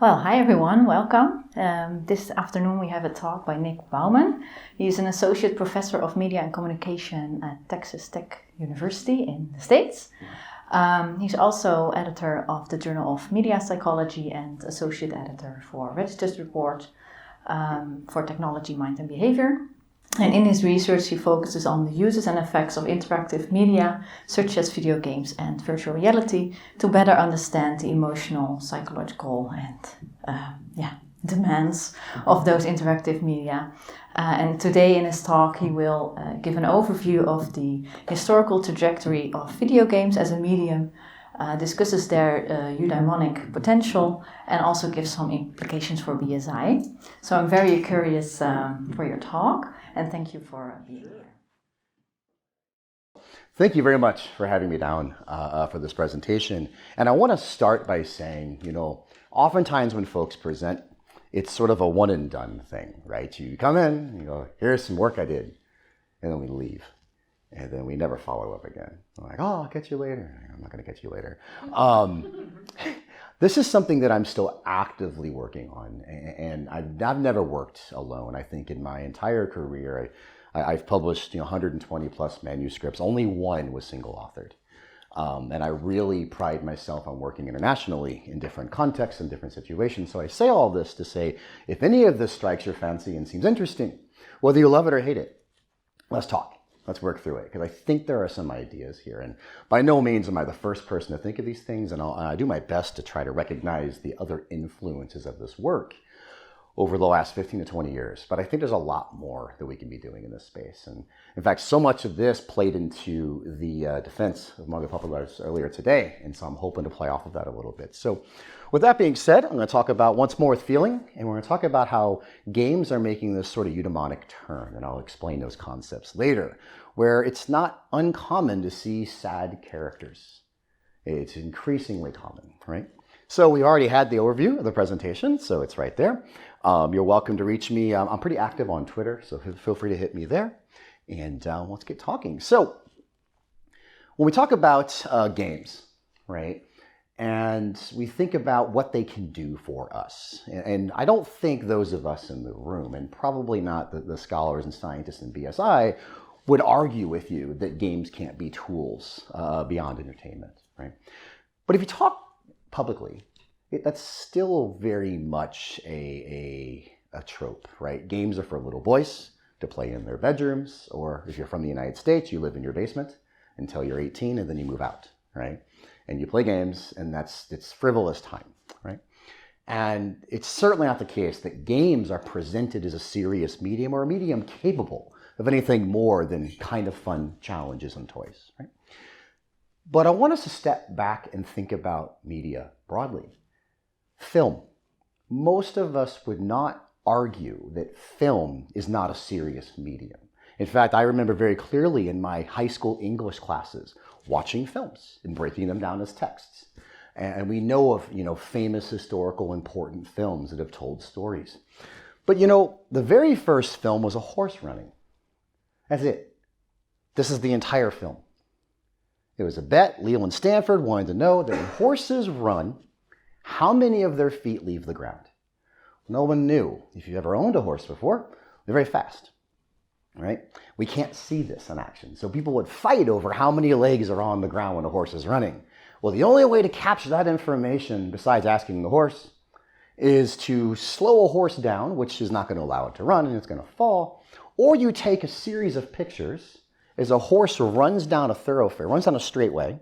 Well, hi everyone, welcome. This afternoon we have a talk by Nick Bowman. He's an associate professor of media and communication at Texas Tech University in the States. He's also editor of the Journal of Media Psychology and associate editor for Register's Report for Technology, Mind and Behavior. And in his research, he focuses on the uses and effects of interactive media, such as video games and virtual reality, to better understand the emotional, psychological, and demands of those interactive media. And today in his talk, he will give an overview of the historical trajectory of video games as a medium, discusses their eudaimonic potential, and also gives some implications for BSI. So I'm very curious for your talk, and thank you for being here. Thank you very much for having me down for this presentation. And I want to start by saying, oftentimes when folks present, it's sort of a one and done thing, right? You come in, you go, here's some work I did, and then we leave. And then we never follow up again. I'm like, oh, I'll catch you later. I'm not going to catch you later. This is something that I'm still actively working on. And I've never worked alone. I think in my entire career, I've published 120 plus manuscripts. Only one was single authored. And I really pride myself on working internationally in different contexts and different situations. So I say all this to say, if any of this strikes your fancy and seems interesting, whether you love it or hate it, let's talk. Let's work through it, because I think there are some ideas here. And by no means am I the first person to think of these things, and I do my best to try to recognize the other influences of this work over the last 15 to 20 years. But I think there's a lot more that we can be doing in this space. And in fact, so much of this played into the defense of Marlou Poppelaars earlier today, and so I'm hoping to play off of that a little bit. So with that being said, I'm going to talk about Once More with Feeling, and we're going to talk about how games are making this sort of eudaimonic turn, and I'll explain those concepts later, where it's not uncommon to see sad characters. It's increasingly common, right? So we already had the overview of the presentation, so it's right there. You're welcome to reach me. I'm pretty active on Twitter, so feel free to hit me there, and let's get talking. So when we talk about games, right, and we think about what they can do for us, and I don't think those of us in the room, and probably not the scholars and scientists in BSI, would argue with you that games can't be tools beyond entertainment, right? But if you talk publicly, that's still very much a trope, right? Games are for little boys to play in their bedrooms, or if you're from the United States, you live in your basement until you're 18 and then you move out, right? And you play games, and it's frivolous time, right? And it's certainly not the case that games are presented as a serious medium or a medium capable of anything more than kind of fun challenges and toys, right? But I want us to step back and think about media broadly. Film. Most of us would not argue that film is not a serious medium. In fact, I remember very clearly in my high school English classes watching films and breaking them down as texts. And we know of, famous historical important films that have told stories. But the very first film was a horse running. That's it. This is the entire film. It was a bet. Leland Stanford wanted to know that when horses run, how many of their feet leave the ground? No one knew. If you've ever owned a horse before, they're very fast, right? We can't see this in action. So people would fight over how many legs are on the ground when a horse is running. Well, the only way to capture that information, besides asking the horse, is to slow a horse down, which is not going to allow it to run and it's going to fall. Or you take a series of pictures as a horse runs down a thoroughfare, runs down a straightway.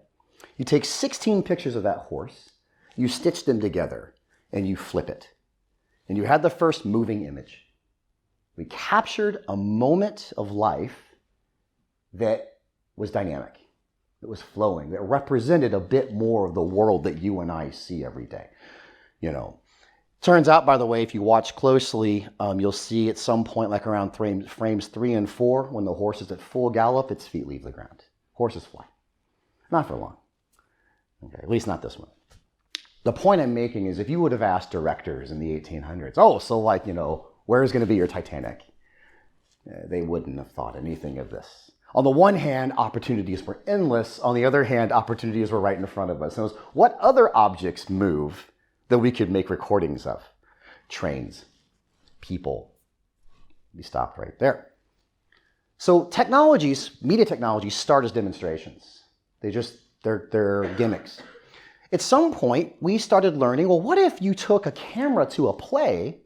You take 16 pictures of that horse, you stitch them together, and you flip it. And you had the first moving image. We captured a moment of life that was dynamic, that was flowing, that represented a bit more of the world that you and I see every day. Turns out, by the way, if you watch closely, you'll see at some point, like around frames 3 and 4, when the horse is at full gallop, its feet leave the ground. Horses fly. Not for long. Okay, at least not this one. The point I'm making is if you would have asked directors in the 1800s, where's going to be your Titanic? They wouldn't have thought anything of this. On the one hand, opportunities were endless. On the other hand, opportunities were right in front of us. And it was, what other objects move that we could make recordings of. Trains, people. We stopped right there. So media technologies start as demonstrations. They're gimmicks. At some point, we started learning, well, what if you took a camera to a play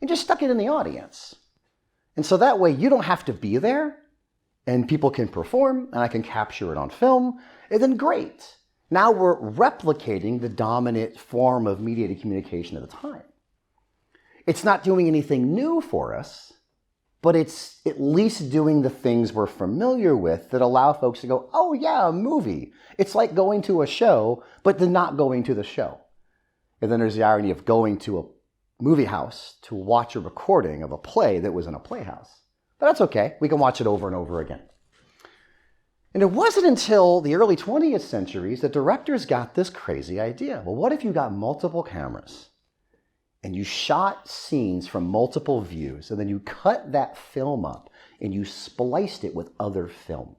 and just stuck it in the audience? And so that way you don't have to be there, and people can perform, and I can capture it on film, and then great. Now we're replicating the dominant form of mediated communication at the time. It's not doing anything new for us, but it's at least doing the things we're familiar with that allow folks to go, oh yeah, a movie. It's like going to a show, but then not going to the show. And then there's the irony of going to a movie house to watch a recording of a play that was in a playhouse. But that's okay. We can watch it over and over again. And it wasn't until the early 20th centuries that directors got this crazy idea. Well, what if you got multiple cameras and you shot scenes from multiple views, and then you cut that film up and you spliced it with other film?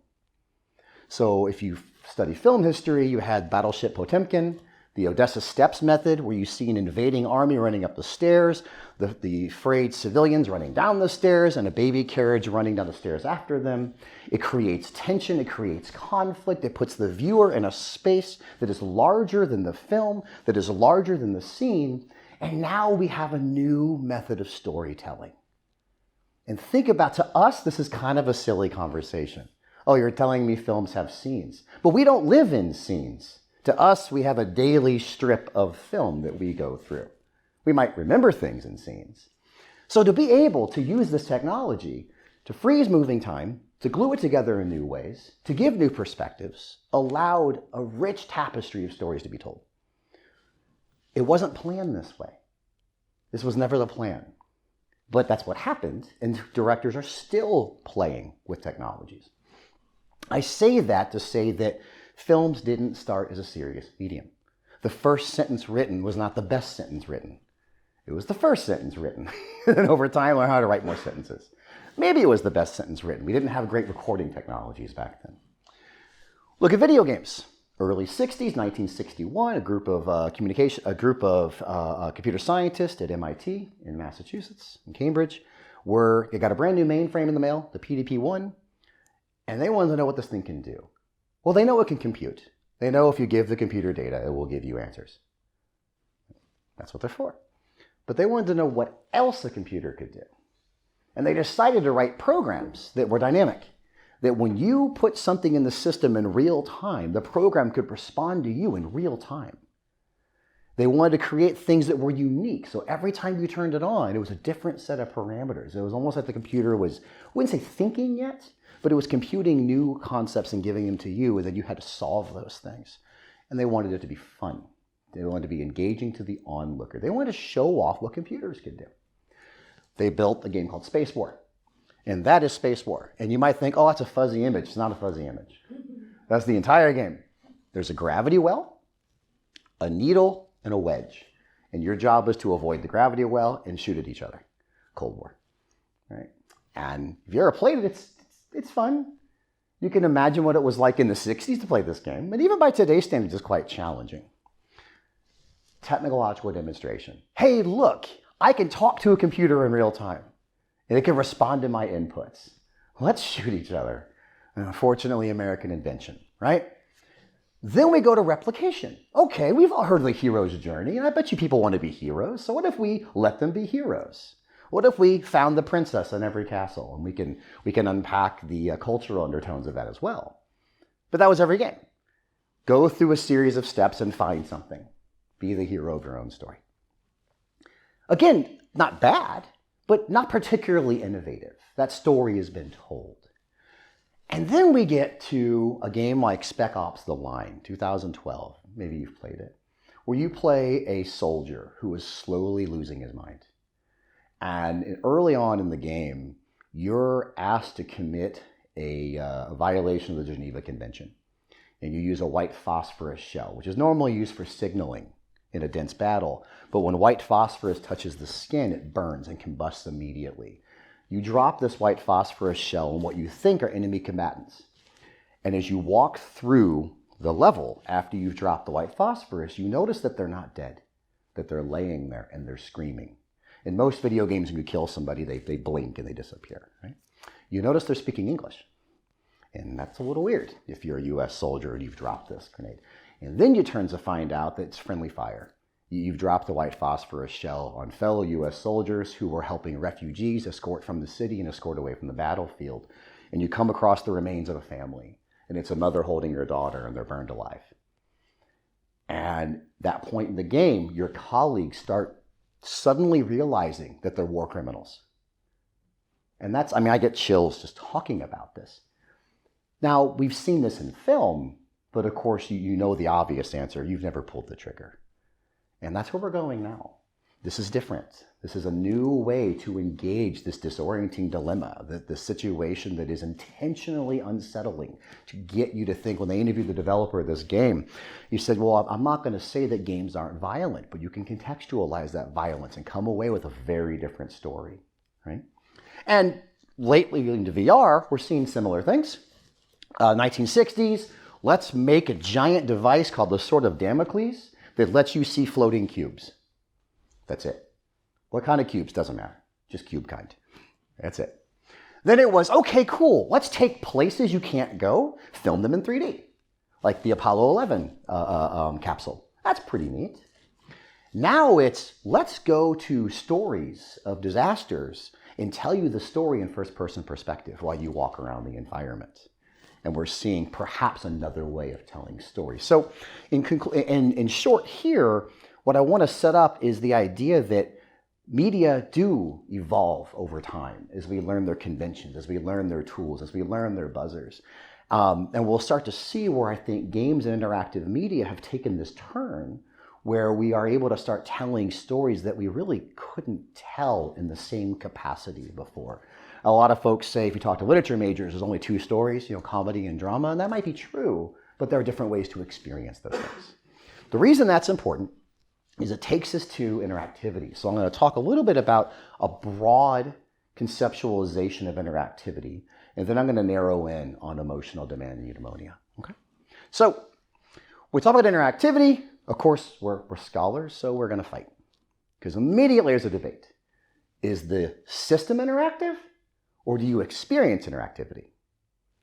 So if you study film history, you had Battleship Potemkin, the Odessa Steps method, where you see an invading army running up the stairs, the afraid civilians running down the stairs, and a baby carriage running down the stairs after them. It creates tension, it creates conflict, it puts the viewer in a space that is larger than the film, that is larger than the scene, and now we have a new method of storytelling. And think about, to us, this is kind of a silly conversation. Oh, you're telling me films have scenes. But we don't live in scenes. To us, we have a daily strip of film that we go through. We might remember things in scenes. So to be able to use this technology to freeze moving time, to glue it together in new ways, to give new perspectives, allowed a rich tapestry of stories to be told. It wasn't planned this way. This was never the plan. But that's what happened, and directors are still playing with technologies. I say that to say that films didn't start as a serious medium. The first sentence written was not the best sentence written. It was the first sentence written. And over time, I learned how to write more sentences. Maybe it was the best sentence written. We didn't have great recording technologies back then. Look at video games. Early 60s, 1961, a group of computer scientists at MIT in Massachusetts, in Cambridge, they got a brand new mainframe in the mail, the PDP-1, and they wanted to know what this thing can do. Well, they know it can compute. They know if you give the computer data, it will give you answers. That's what they're for. But they wanted to know what else a computer could do. And they decided to write programs that were dynamic, that when you put something in the system in real time, the program could respond to you in real time. They wanted to create things that were unique. So every time you turned it on, it was a different set of parameters. It was almost like the computer was, I wouldn't say thinking yet, but it was computing new concepts and giving them to you, and then you had to solve those things. And they wanted it to be fun. They wanted to be engaging to the onlooker. They wanted to show off what computers could do. They built a game called Space War. And that is Space War. And you might think, oh, that's a fuzzy image. It's not a fuzzy image. That's the entire game. There's a gravity well, a needle, and a wedge. And your job is to avoid the gravity well and shoot at each other. Cold War. Right? And if you ever played it, it's fun. You can imagine what it was like in the 60s to play this game. And even by today's standards, it's quite challenging. Technological demonstration. Hey, look, I can talk to a computer in real time. And it can respond to my inputs. Let's shoot each other. Unfortunately, American invention, right? Then we go to replication. Okay, we've all heard of the hero's journey, and I bet you people want to be heroes. So what if we let them be heroes? What if we found the princess in every castle? And we can unpack the cultural undertones of that as well. But that was every game. Go through a series of steps and find something. Be the hero of your own story. Again, not bad, but not particularly innovative. That story has been told. And then we get to a game like Spec Ops: The Line, 2012. Maybe you've played it. Where you play a soldier who is slowly losing his mind. And early on in the game, you're asked to commit a violation of the Geneva Convention. And you use a white phosphorus shell, which is normally used for signaling in a dense battle. But when white phosphorus touches the skin, it burns and combusts immediately. You drop this white phosphorus shell on what you think are enemy combatants. And as you walk through the level after you've dropped the white phosphorus, you notice that they're not dead. that they're laying there and they're screaming. In most video games, when you kill somebody, they blink and they disappear, right? You notice they're speaking English. And that's a little weird if you're a US soldier and you've dropped this grenade. And then you turn to find out that it's friendly fire. You've dropped the white phosphorus shell on fellow US soldiers who were helping refugees escort from the city and escort away from the battlefield. And you come across the remains of a family, and it's a mother holding her daughter, and they're burned alive. And that point in the game, your colleagues start suddenly realizing that they're war criminals. And I get chills just talking about this. Now, we've seen this in film, but of course, you know the obvious answer. You've never pulled the trigger. And that's where we're going now. This is different. This is a new way to engage this disorienting dilemma, the situation that is intentionally unsettling, to get you to think. When they interviewed the developer of this game, he said, well, I'm not going to say that games aren't violent, but you can contextualize that violence and come away with a very different story, right? And lately into VR, we're seeing similar things. 1960s, let's make a giant device called the Sword of Damocles that lets you see floating cubes. That's it. What kind of cubes? Doesn't matter. Just cube kind. That's it. Then it was, okay, cool. Let's take places you can't go, film them in 3D. Like the Apollo 11 capsule. That's pretty neat. Now it's, let's go to stories of disasters and tell you the story in first-person perspective while you walk around the environment. And we're seeing perhaps another way of telling stories. So in short here, what I want to set up is the idea that media do evolve over time as we learn their conventions, as we learn their tools, as we learn their buzzers. And we'll start to see where I think games and interactive media have taken this turn where we are able to start telling stories that we really couldn't tell in the same capacity before. A lot of folks say, if you talk to literature majors, there's only two stories, comedy and drama, and that might be true, but there are different ways to experience those things. The reason that's important is it takes us to interactivity. So I'm going to talk a little bit about a broad conceptualization of interactivity, and then I'm going to narrow in on emotional demand and eudaimonia. Okay? So we talk about interactivity. Of course, we're scholars, so we're going to fight. Because immediately there's a debate. Is the system interactive? Or do you experience interactivity,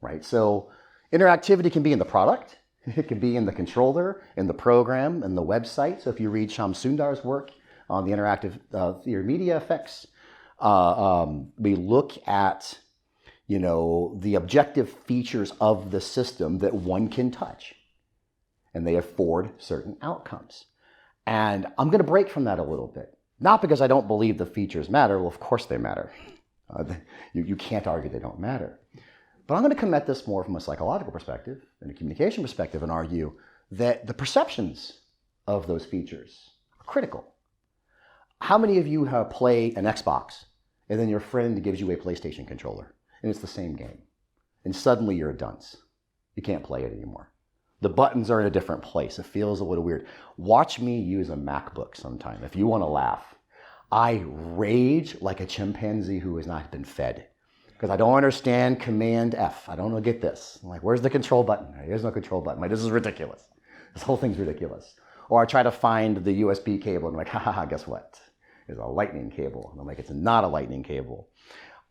right? So interactivity can be in the product, it can be in the controller, in the program, in the website. So if you read Shyam Sundar's work on the interactive theory media effects, we look at, the objective features of the system that one can touch, and they afford certain outcomes. And I'm going to break from that a little bit, not because I don't believe the features matter. Well, of course they matter. You can't argue they don't matter. But I'm going to come at this more from a psychological perspective and a communication perspective and argue that the perceptions of those features are critical. How many of you play an Xbox and then your friend gives you a PlayStation controller and it's the same game and suddenly you're a dunce? You can't play it anymore. The buttons are in a different place. It feels a little weird. Watch me use a MacBook sometime if you want to laugh. I rage like a chimpanzee who has not been fed because I don't understand Command F. I don't get this. I'm like, where's the control button? There's no control button. I'm like, this is ridiculous. This whole thing's ridiculous. Or I try to find the USB cable and I'm like, ha, guess what? There's a lightning cable. And I'm like, it's not a lightning cable.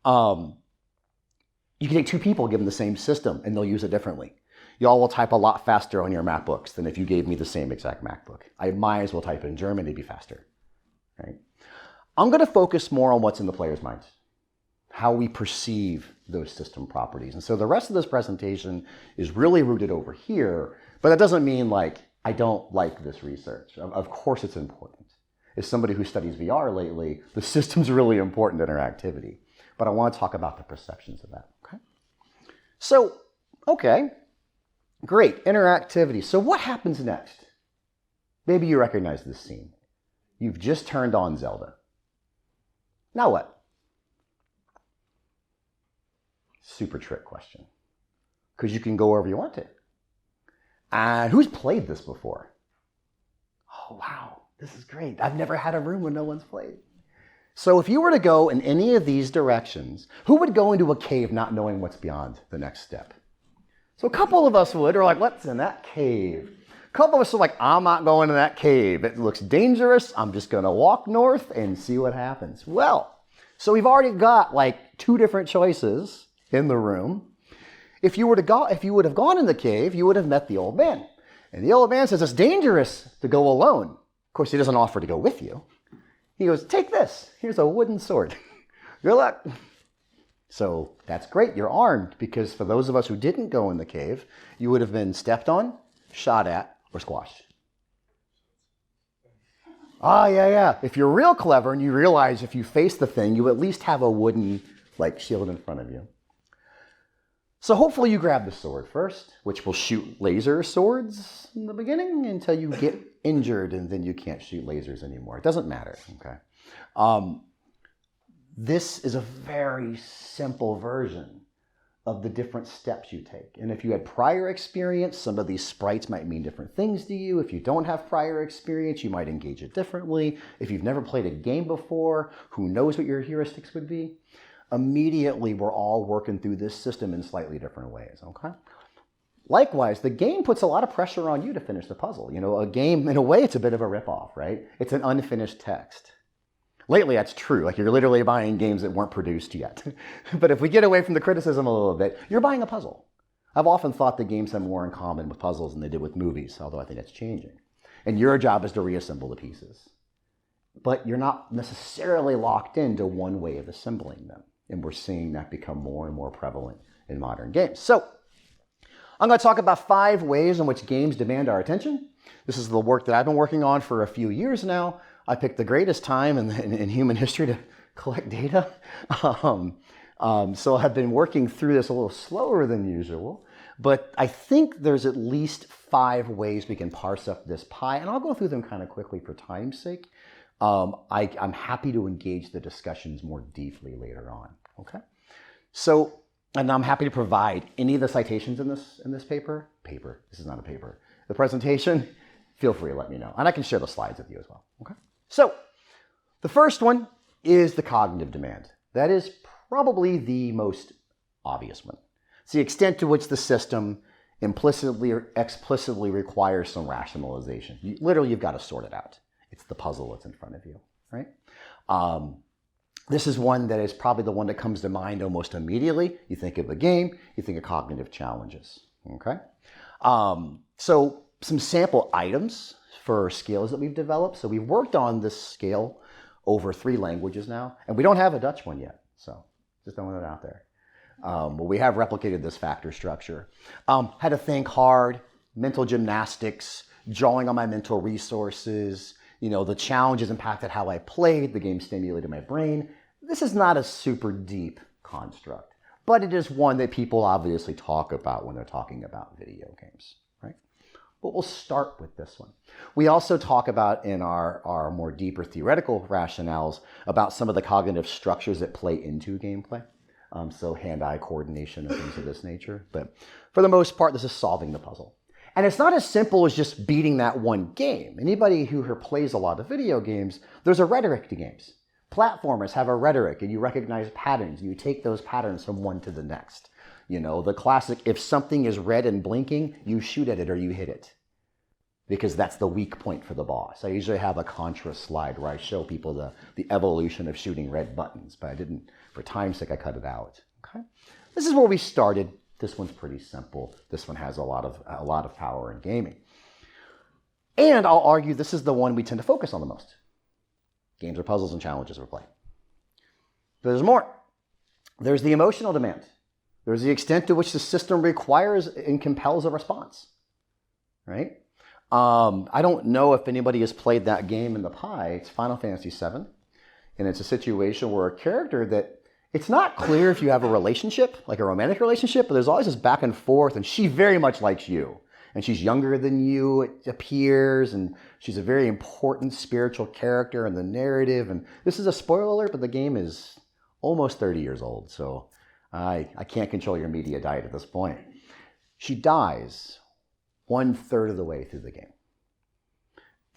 You can take two people, give them the same system, and they'll use it differently. Y'all will type a lot faster on your MacBooks than if you gave me the same exact MacBook. I might as well type in German to be faster, right? I'm going to focus more on what's in the player's minds, how we perceive those system properties. And so the rest of this presentation is really rooted over here, but that doesn't mean like I don't like this research. Of course it's important. As somebody who studies VR lately, the system's really important in interactivity, but I want to talk about the perceptions of that, okay? So, okay, great, interactivity. So what happens next? Maybe you recognize this scene. You've just turned on Zelda. Now what? Super trick question. Because you can go wherever you want to. And who's played this before? Oh, wow, this is great. I've never had a room where no one's played. So if you were to go in any of these directions, who would go into a cave not knowing what's beyond the next step? So a couple of us would, or like, what's in that cave? A couple of us are like, I'm not going to that cave. It looks dangerous. I'm just going to walk north and see what happens. Well, so we've already got like 2 different choices in the room. If you would have gone in the cave, you would have met the old man. And the old man says it's dangerous to go alone. Of course, he doesn't offer to go with you. He goes, take this. Here's a wooden sword. Good luck. So that's great. You're armed, because for those of us who didn't go in the cave, you would have been stepped on, shot at, or squashed. Yeah. If you're real clever and you realize if you face the thing, you at least have a wooden shield in front of you. So hopefully you grab the sword first, which will shoot laser swords in the beginning until you get injured, and then you can't shoot lasers anymore. It doesn't matter, okay? This is a very simple version of the different steps you take. And if you had prior experience, some of these sprites might mean different things to you. If you don't have prior experience, you might engage it differently. If you've never played a game before, who knows what your heuristics would be? Immediately, we're all working through this system in slightly different ways, okay? Likewise, the game puts a lot of pressure on you to finish the puzzle. You know, a game, in a way, it's a bit of a ripoff, right? It's an unfinished text. Lately, that's true. Like, you're literally buying games that weren't produced yet. But if we get away from the criticism a little bit, you're buying a puzzle. I've often thought that games have more in common with puzzles than they did with movies, although I think that's changing. And your job is to reassemble the pieces. But you're not necessarily locked into one way of assembling them. And we're seeing that become more and more prevalent in modern games. So, I'm going to talk about 5 ways in which games demand our attention. This is the work that I've been working on for a few years now. I picked the greatest time in human history to collect data. So I've been working through this a little slower than usual. But I think there's at least 5 ways we can parse up this pie. And I'll go through them kind of quickly for time's sake. I'm happy to engage the discussions more deeply later on. Okay? So, and I'm happy to provide any of the citations in this paper. This is not a paper. The presentation, feel free to let me know. And I can share the slides with you as well. Okay? So, the first one is the cognitive demand. That is probably the most obvious one. It's the extent to which the system implicitly or explicitly requires some rationalization. Literally, you've got to sort it out. It's the puzzle that's in front of you, right? This is one that is probably the one that comes to mind almost immediately. You think of a game, you think of cognitive challenges, okay? So some sample items for scales that we've developed. So we've worked on this scale over 3 languages now, and we don't have a Dutch one yet, so just throwing it out there. But we have replicated this factor structure. Had to think hard, mental gymnastics, drawing on my mental resources. You know, the challenges impacted how I played, the game stimulated my brain. This is not a super deep construct, but it is one that people obviously talk about when they're talking about video games, right? But we'll start with this one. We also talk about in our more deeper theoretical rationales about some of the cognitive structures that play into gameplay. So hand-eye coordination and things of this nature. But for the most part, this is solving the puzzle. And it's not as simple as just beating that one game. Anybody who plays a lot of video games, there's a rhetoric to games. Platformers have a rhetoric, and you recognize patterns, and you take those patterns from one to the next. You know, the classic, if something is red and blinking, you shoot at it or you hit it. Because that's the weak point for the boss. I usually have a contra slide where I show people the evolution of shooting red buttons, but I didn't, for time's sake, I cut it out. Okay? This is where we started. This one's pretty simple. This one has a lot of power in gaming. And I'll argue this is the one we tend to focus on the most. Games are puzzles and challenges we play. But there's more. There's the emotional demand. There's the extent to which the system requires and compels a response. Right? I don't know if anybody has played that game in the pie. It's Final Fantasy VII. And it's a situation where a character that it's not clear if you have a relationship, like a romantic relationship, but there's always this back and forth, and she very much likes you. And she's younger than you, it appears, and she's a very important spiritual character in the narrative. And this is a spoiler alert, but the game is almost 30 years old, so I can't control your media diet at this point. She dies 1/3 of the way through the game.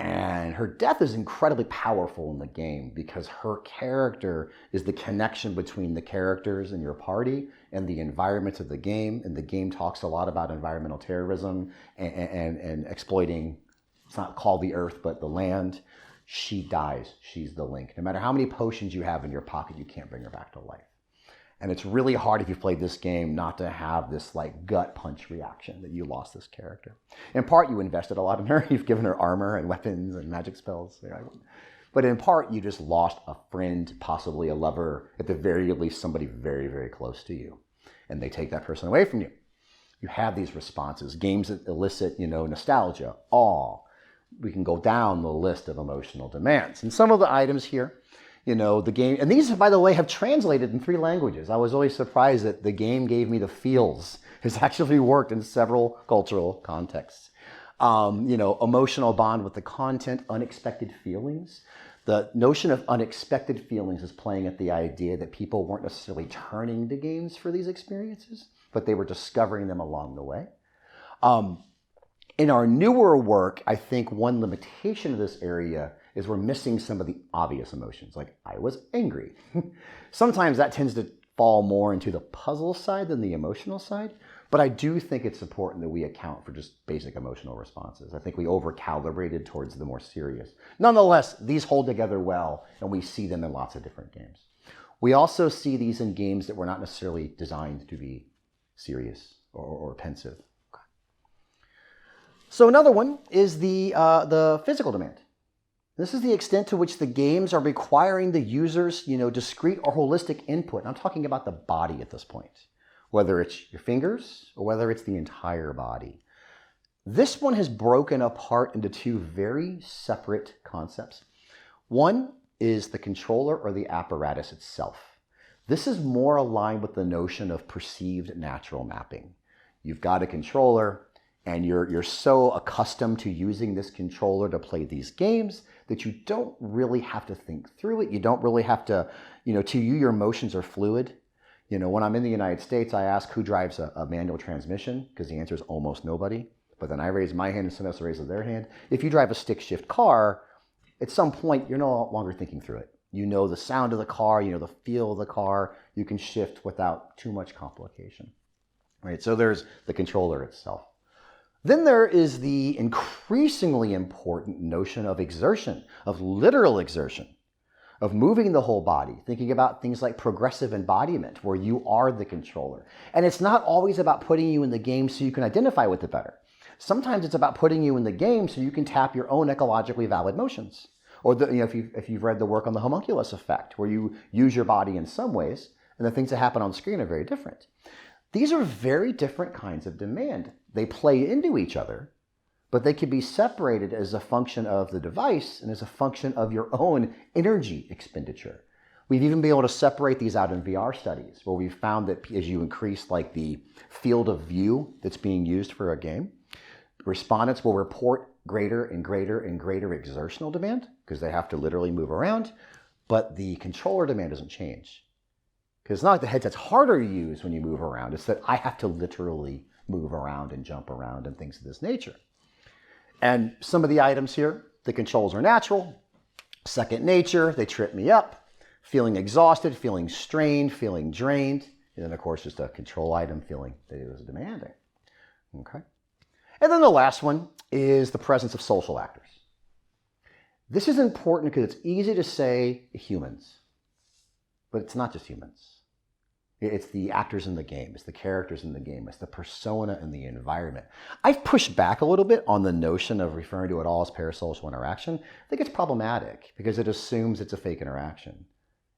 And her death is incredibly powerful in the game because her character is the connection between the characters in your party and the environment of the game. And the game talks a lot about environmental terrorism and exploiting, it's not called the earth, but the land. She dies. She's the link. No matter how many potions you have in your pocket, you can't bring her back to life. And it's really hard if you've played this game not to have this like gut punch reaction that you lost this character. In part, you invested a lot in her. You've given her armor and weapons and magic spells. But in part, you just lost a friend, possibly a lover, at the very least, somebody very, very close to you. And they take that person away from you. You have these responses, games that elicit, nostalgia, awe. We can go down the list of emotional demands. And some of the items here, the game, and these, by the way, have translated in 3 languages. I was always surprised that the game gave me the feels. It's actually worked in several cultural contexts. Emotional bond with the content, unexpected feelings. The notion of unexpected feelings is playing at the idea that people weren't necessarily turning to games for these experiences, but they were discovering them along the way. In our newer work, I think one limitation of this area is we're missing some of the obvious emotions, like I was angry. Sometimes that tends to fall more into the puzzle side than the emotional side, but I do think it's important that we account for just basic emotional responses. I think we over-calibrated towards the more serious. Nonetheless, these hold together well, and we see them in lots of different games. We also see these in games that were not necessarily designed to be serious or pensive. So another one is the physical demand. This is the extent to which the games are requiring the user's, discrete or holistic input. I'm talking about the body at this point, whether it's your fingers or whether it's the entire body. This one has broken apart into 2 very separate concepts. One is the controller or the apparatus itself. This is more aligned with the notion of perceived natural mapping. You've got a controller, and you're so accustomed to using this controller to play these games that you don't really have to think through it. You don't really have to, to you, your emotions are fluid. When I'm in the United States, I ask who drives a manual transmission, because the answer is almost nobody. But then I raise my hand and someone else raises their hand. If you drive a stick shift car, at some point, you're no longer thinking through it. You know the sound of the car, the feel of the car. You can shift without too much complication. Right? So there's the controller itself. Then there is the increasingly important notion of exertion, of literal exertion, of moving the whole body, thinking about things like progressive embodiment, where you are the controller. And it's not always about putting you in the game so you can identify with it better. Sometimes it's about putting you in the game so you can tap your own ecologically valid motions. Or if you've read the work on the homunculus effect, where you use your body in some ways, and the things that happen on screen are very different. These are very different kinds of demand. They play into each other, but they can be separated as a function of the device and as a function of your own energy expenditure. We've even been able to separate these out in VR studies, where we've found that as you increase the field of view that's being used for a game, respondents will report greater and greater and greater exertional demand, because they have to literally move around, but the controller demand doesn't change. Because it's not like the headset's harder to use when you move around. It's that I have to literally move around and jump around and things of this nature. And some of the items here, the controls are natural, second nature, they trip me up, feeling exhausted, feeling strained, feeling drained. And then, of course, just a control item, feeling that it was demanding. Okay. And then the last one is the presence of social actors. This is important because it's easy to say humans, but it's not just humans. It's the actors in the game. It's the characters in the game. It's the persona in the environment. I've pushed back a little bit on the notion of referring to it all as parasocial interaction. I think it's problematic because it assumes it's a fake interaction.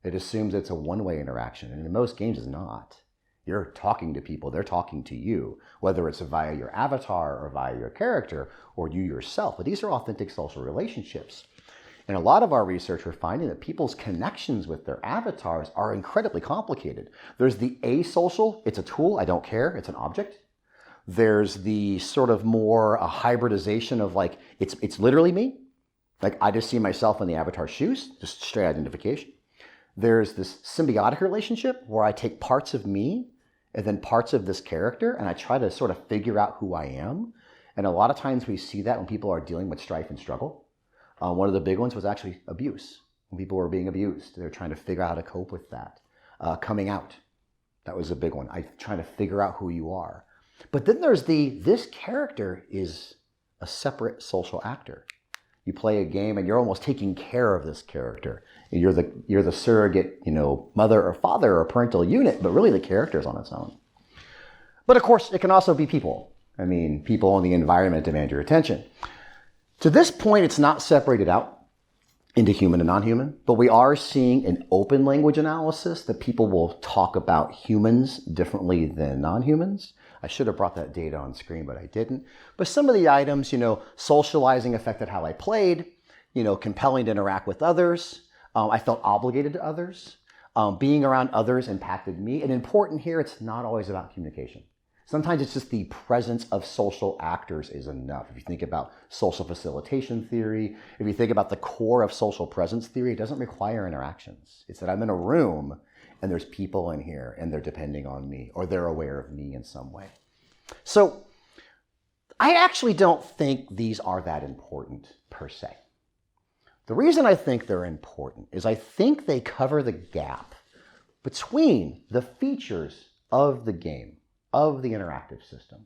It assumes it's a one-way interaction, and in most games it's not. You're talking to people. They're talking to you, whether it's via your avatar or via your character or you yourself. But these are authentic social relationships. In a lot of our research, we're finding that people's connections with their avatars are incredibly complicated. There's the asocial, it's a tool, I don't care, it's an object. There's the sort of more a hybridization of it's literally me. I just see myself in the avatar's shoes, just straight identification. There's this symbiotic relationship where I take parts of me and then parts of this character and I try to sort of figure out who I am. And a lot of times we see that when people are dealing with strife and struggle. One of the big ones was actually abuse. When people were being abused, they're trying to figure out how to cope with that. Coming out, that was a big one. Trying to figure out who you are. But then there's this character is a separate social actor. You play a game and you're almost taking care of this character. You're the surrogate, mother or father or parental unit, but really the character is on its own. But of course, it can also be people. I mean, people in the environment demand your attention. To this point, it's not separated out into human and non-human, but we are seeing an open language analysis that people will talk about humans differently than non-humans. I should have brought that data on screen, but I didn't. But some of the items, socializing affected how I played, compelling to interact with others. I felt obligated to others. Being around others impacted me. And important here, it's not always about communication. Sometimes it's just the presence of social actors is enough. If you think about social facilitation theory, if you think about the core of social presence theory, it doesn't require interactions. It's that I'm in a room and there's people in here and they're depending on me or they're aware of me in some way. So I actually don't think these are that important per se. The reason I think they're important is I think they cover the gap between the features of the game, of the interactive system,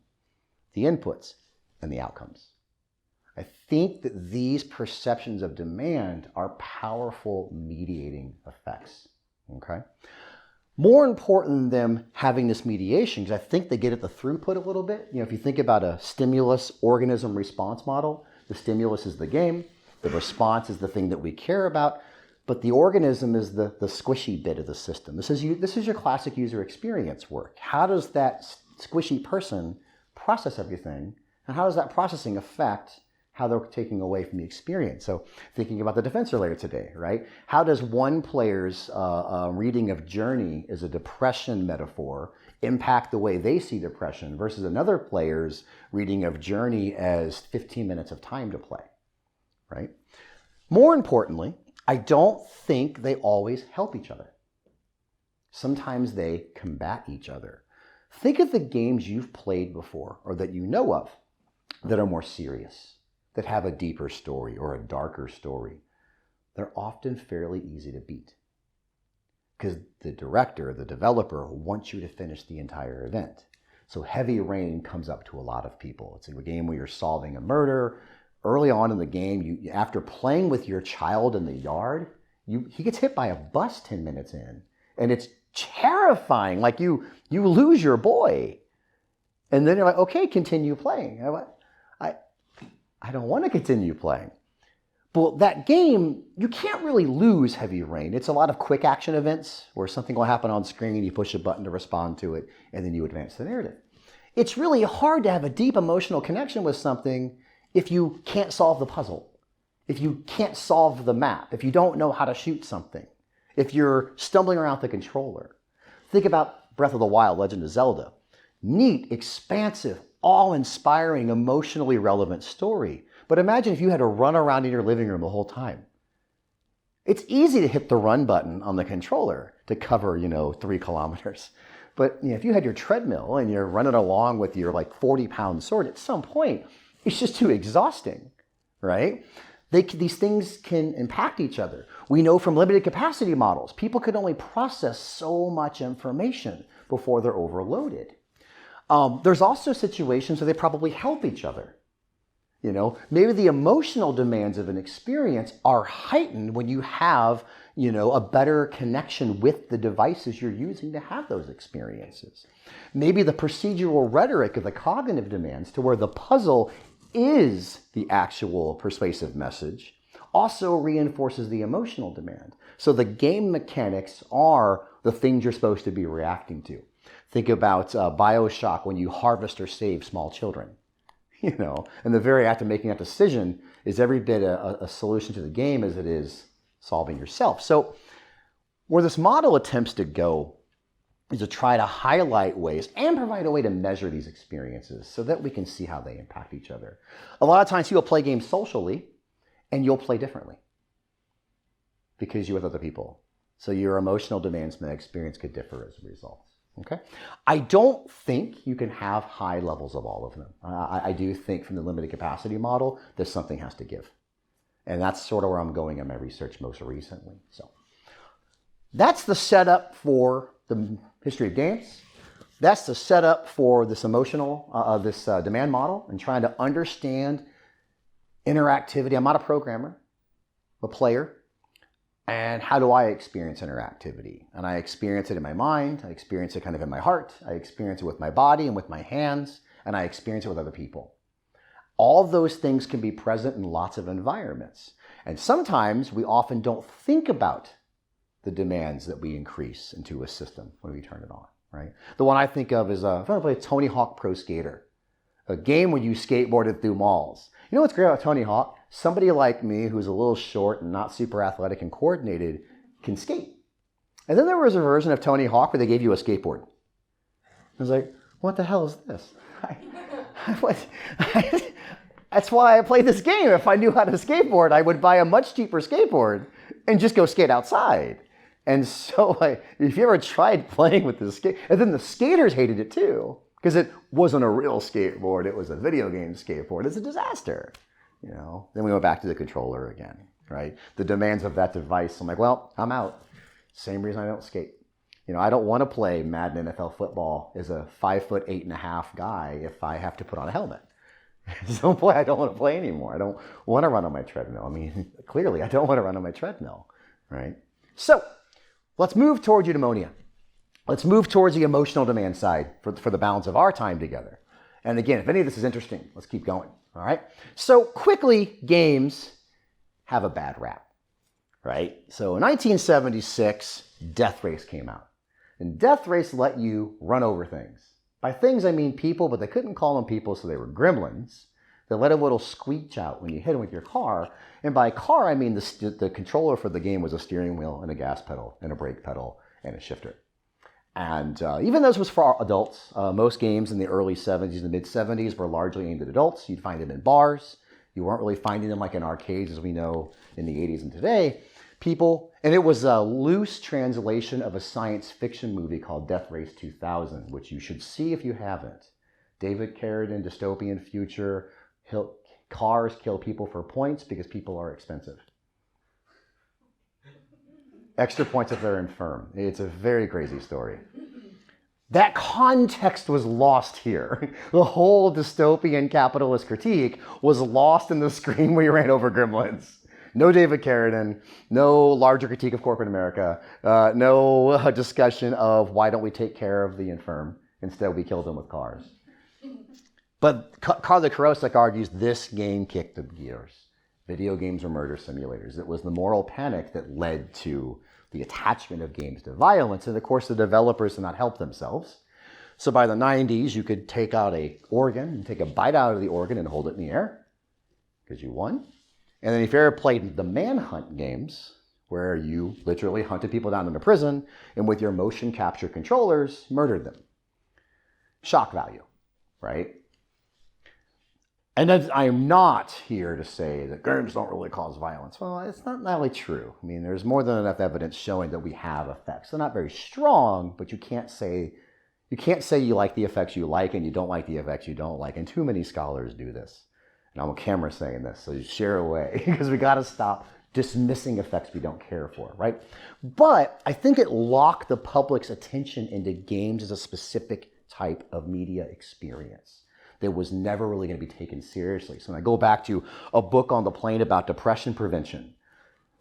the inputs and the outcomes. I think that these perceptions of demand are powerful mediating effects, okay? More important than them having this mediation, because I think they get at the throughput a little bit. If you think about a stimulus organism response model, the stimulus is the game, the response is the thing that we care about, but the organism is the squishy bit of the system. This is your classic user experience work. How does that squishy person process everything, and how does that processing affect how they're taking away from the experience? So thinking about the defense layer today, right? How does one player's reading of Journey as a depression metaphor impact the way they see depression versus another player's reading of Journey as 15 minutes of time to play, right? More importantly, I don't think they always help each other. Sometimes they combat each other. Think of the games you've played before or that you know of that are more serious, that have a deeper story or a darker story. They're often fairly easy to beat because the director, the developer, wants you to finish the entire event. So Heavy Rain comes up to a lot of people. It's a game where you're solving a murder. Early on in the game, after playing with your child in the yard, he gets hit by a bus 10 minutes in. And it's terrifying. Like you lose your boy. And then you're like, okay, continue playing. I don't want to continue playing. But that game, you can't really lose Heavy Rain. It's a lot of quick action events where something will happen on screen, you push a button to respond to it, and then you advance the narrative. It's really hard to have a deep emotional connection with something if you can't solve the puzzle, if you can't solve the map, if you don't know how to shoot something, if you're stumbling around the controller. Think about Breath of the Wild, Legend of Zelda. Neat, expansive, awe-inspiring, emotionally relevant story. But imagine if you had to run around in your living room the whole time. It's easy to hit the run button on the controller to cover, 3 kilometers. But if you had your treadmill and you're running along with your 40-pound sword, at some point, it's just too exhausting, right? These things can impact each other. We know from limited capacity models, people can only process so much information before they're overloaded. There's also situations where they probably help each other. Maybe the emotional demands of an experience are heightened when you have, a better connection with the devices you're using to have those experiences. Maybe the procedural rhetoric of the cognitive demands to where the puzzle is the actual persuasive message also reinforces the emotional demand. So the game mechanics are the things you're supposed to be reacting to. Think about BioShock when you harvest or save small children. And the very act of making that decision is every bit a solution to the game as it is solving yourself. So where this model attempts to go is to try to highlight ways and provide a way to measure these experiences so that we can see how they impact each other. A lot of times you'll play games socially and you'll play differently because you're with other people. So your emotional demands from that experience could differ as a result. Okay? I don't think you can have high levels of all of them. I do think from the limited capacity model that something has to give. And that's sort of where I'm going in my research most recently. So that's the setup for the history of games. That's the setup for this demand model and trying to understand interactivity. I'm not a programmer, I'm a player. And how do I experience interactivity? And I experience it in my mind, I experience it kind of in my heart, I experience it with my body and with my hands, and I experience it with other people. All of those things can be present in lots of environments. And sometimes we often don't think about the demands that we increase into a system when we turn it on, right? The one I think of is if I play Tony Hawk Pro Skater, a game where you skateboarded through malls. You know what's great about Tony Hawk? Somebody like me who's a little short and not super athletic and coordinated can skate. And then there was a version of Tony Hawk where they gave you a skateboard. I was like, what the hell is this? That's why I played this game. If I knew how to skateboard, I would buy a much cheaper skateboard and just go skate outside. And so if you ever tried playing with the skate, and then the skaters hated it too, because it wasn't a real skateboard, it was a video game skateboard. It's a disaster, you know. Then we went back to the controller again, right? The demands of that device. I'm like, well, I'm out. Same reason I don't skate. You know, I don't want to play Madden NFL football as a 5'8.5" guy if I have to put on a helmet. So boy, I don't want to play anymore. I don't want to run on my treadmill. I mean, clearly I don't want to run on my treadmill, right? So let's move towards eudaimonia. Let's move towards the emotional demand side for the balance of our time together. And again, if any of this is interesting, let's keep going, all right? So quickly, games have a bad rap, right? So in 1976, Death Race came out. And Death Race let you run over things. By things, I mean people, but they couldn't call them people, so they were gremlins. They let a little squeak out when you hit them with your car. And by car, I mean the controller for the game was a steering wheel and a gas pedal and a brake pedal and a shifter. And even though this was for adults, most games in the early 70s and mid-70s were largely aimed at adults. You'd find them in bars. You weren't really finding them like in arcades as we know in the 80s and today. And it was a loose translation of a science fiction movie called Death Race 2000, which you should see if you haven't. David Carradine, dystopian future, cars kill people for points because people are expensive. Extra points if they're infirm. It's a very crazy story. That context was lost here. The whole dystopian capitalist critique was lost in the screen where you ran over gremlins. No David Carradine, no larger critique of corporate America, no discussion of why don't we take care of the infirm. Instead, we kill them with cars. But Carla Karosek argues this game kicked the gears. Video games are murder simulators. It was the moral panic that led to the attachment of games to violence. And of course, the developers did not help themselves. So by the 90s, you could take out an organ and take a bite out of the organ and hold it in the air because you won. And then if you ever played the manhunt games, where you literally hunted people down in a prison and with your motion capture controllers, murdered them. Shock value, right? And I am not here to say that games don't really cause violence. Well, it's not really true. I mean, there's more than enough evidence showing that we have effects. They're not very strong, but you can't say you like the effects you like and you don't like the effects you don't like. And too many scholars do this. And I'm on camera saying this, so you share away because we got to stop dismissing effects we don't care for, right? But I think it locked the public's attention into games as a specific type of media experience that was never really going to be taken seriously. So when I go back to a book on the plane about depression prevention,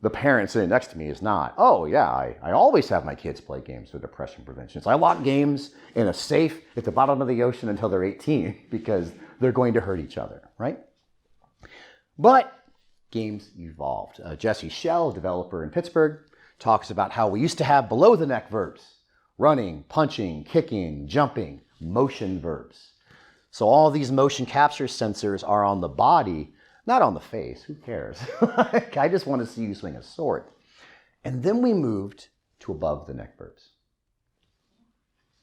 the parent sitting next to me is not, oh yeah, I always have my kids play games for depression prevention. So I lock games in a safe at the bottom of the ocean until they're 18 because they're going to hurt each other, right? But games evolved. Jesse Schell, a developer in Pittsburgh, talks about how we used to have below-the-neck verbs. Running, punching, kicking, jumping, motion verbs. So all these motion capture sensors are on the body, not on the face. Who cares? I just want to see you swing a sword. And then we moved to above-the-neck verbs.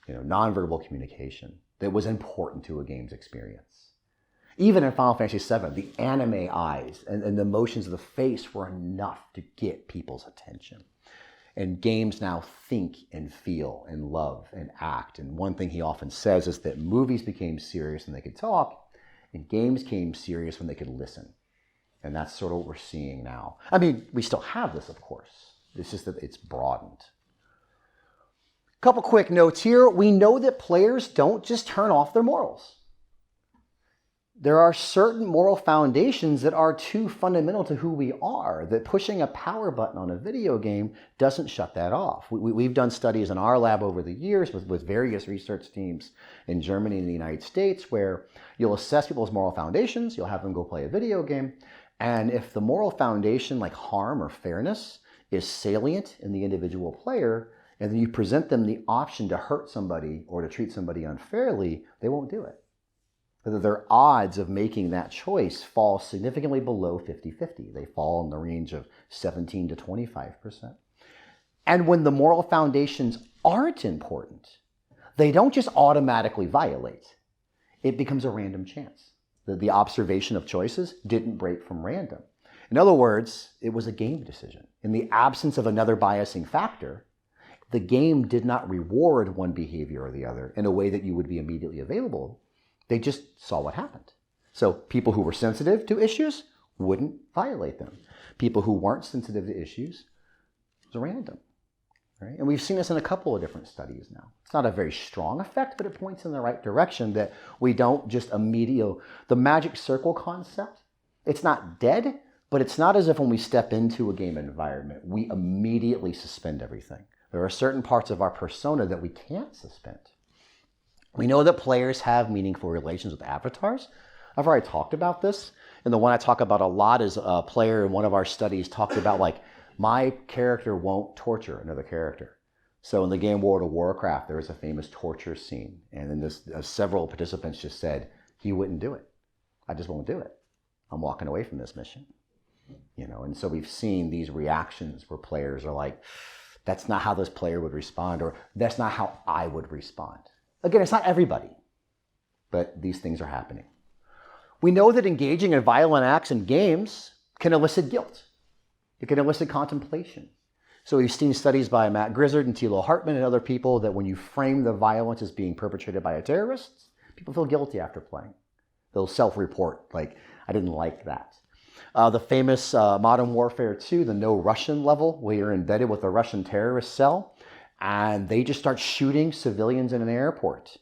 Nonverbal communication that was important to a game's experience. Even in Final Fantasy VII, the anime eyes and the motions of the face were enough to get people's attention. And games now think and feel and love and act. And one thing he often says is that movies became serious when they could talk, and games became serious when they could listen. And that's sort of what we're seeing now. I mean, we still have this, of course. It's just that it's broadened. Couple quick notes here. We know that players don't just turn off their morals. There are certain moral foundations that are too fundamental to who we are, that pushing a power button on a video game doesn't shut that off. We've done studies in our lab over the years with various research teams in Germany and the United States where you'll assess people's moral foundations, you'll have them go play a video game, and if the moral foundation like harm or fairness is salient in the individual player, and then you present them the option to hurt somebody or to treat somebody unfairly, they won't do it. Their odds of making that choice fall significantly below 50-50. They fall in the range of 17 to 25%. And when the moral foundations aren't important, they don't just automatically violate. It becomes a random chance. The observation of choices didn't break from random. In other words, it was a game decision. In the absence of another biasing factor, the game did not reward one behavior or the other in a way that you would be immediately available. They just saw what happened. So people who were sensitive to issues wouldn't violate them. People who weren't sensitive to issues, it was random. Right? And we've seen this in a couple of different studies now. It's not a very strong effect, but it points in the right direction that we don't just immediately... The magic circle concept, it's not dead, but it's not as if when we step into a game environment, we immediately suspend everything. There are certain parts of our persona that we can't suspend. We know that players have meaningful relations with avatars. I've already talked about this. And the one I talk about a lot is a player in one of our studies talked about like, my character won't torture another character. So in the game World of Warcraft, there was a famous torture scene. And then several participants just said, he wouldn't do it. I just won't do it. I'm walking away from this mission. And so we've seen these reactions where players are like, that's not how this player would respond, or that's not how I would respond. Again, it's not everybody, but these things are happening. We know that engaging in violent acts in games can elicit guilt. It can elicit contemplation. So we've seen studies by Matt Grizzard and Thilo Hartmann and other people that when you frame the violence as being perpetrated by a terrorist, people feel guilty after playing. They'll self-report, like, I didn't like that. The famous Modern Warfare 2, the No Russian level, where you're embedded with a Russian terrorist cell, and they just start shooting civilians in an airport.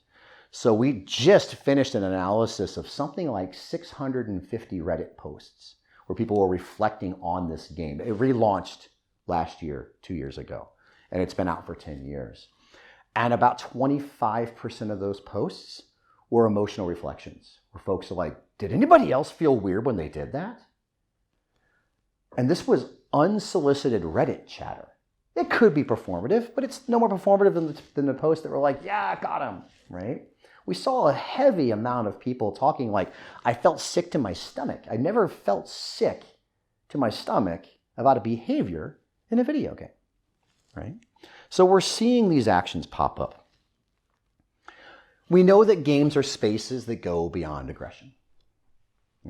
So we just finished an analysis of something like 650 Reddit posts where people were reflecting on this game. It relaunched last year, 2 years ago, and it's been out for 10 years. And about 25% of those posts were emotional reflections, where folks are like, did anybody else feel weird when they did that? And this was unsolicited Reddit chatter. It could be performative, but it's no more performative than the posts that were like, yeah, got him, right? We saw a heavy amount of people talking like, I felt sick to my stomach. I never felt sick to my stomach about a behavior in a video game, right? So we're seeing these actions pop up. We know that games are spaces that go beyond aggression.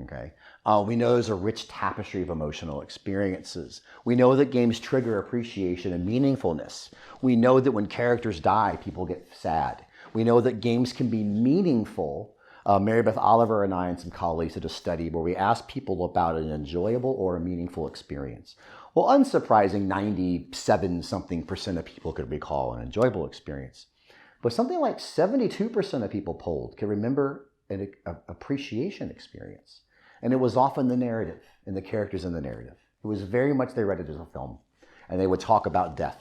Okay. We know there's a rich tapestry of emotional experiences. We know that games trigger appreciation and meaningfulness. We know that when characters die, people get sad. We know that games can be meaningful. Mary Beth Oliver and I and some colleagues did a study where we asked people about an enjoyable or a meaningful experience. Well, unsurprising, 97-something% of people could recall an enjoyable experience. But something like 72% of people polled can remember an appreciation experience. And it was often the narrative and the characters in the narrative. It was very much they read it as a film. And they would talk about death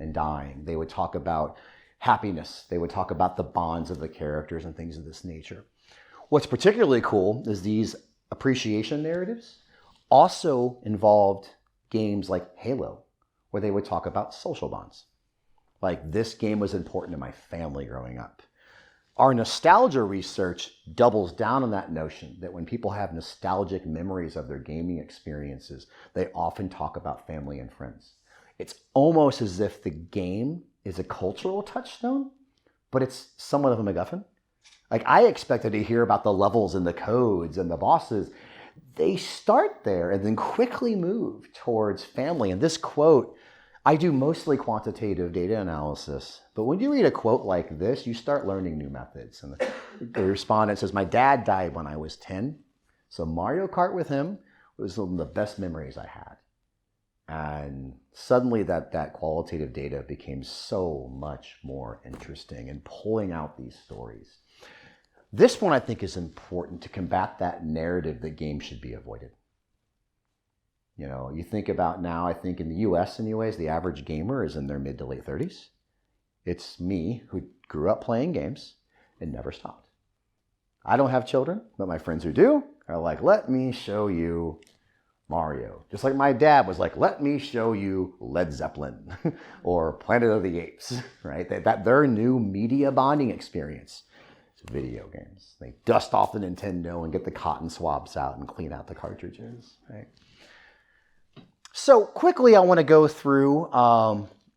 and dying. They would talk about happiness. They would talk about the bonds of the characters and things of this nature. What's particularly cool is these appreciation narratives also involved games like Halo, where they would talk about social bonds. Like, this game was important to my family growing up. Our nostalgia research doubles down on that notion that when people have nostalgic memories of their gaming experiences, they often talk about family and friends. It's almost as if the game is a cultural touchstone, but it's somewhat of a MacGuffin. Like, I expected to hear about the levels and the codes and the bosses. They start there and then quickly move towards family. And this quote, I do mostly quantitative data analysis, but when you read a quote like this, you start learning new methods. And the respondent says, my dad died when I was 10, so Mario Kart with him It was one of the best memories I had. And suddenly that qualitative data became so much more interesting and pulling out these stories. This one I think is important to combat that narrative that games should be avoided. You know, you think about now, I think in the US anyways, the average gamer is in their mid to late 30s. It's me who grew up playing games and never stopped. I don't have children, but my friends who do are like, let me show you Mario. Just like my dad was like, let me show you Led Zeppelin or Planet of the Apes, right? That their new media bonding experience is video games. They dust off the Nintendo and get the cotton swabs out and clean out the cartridges, right? So quickly, I want to go through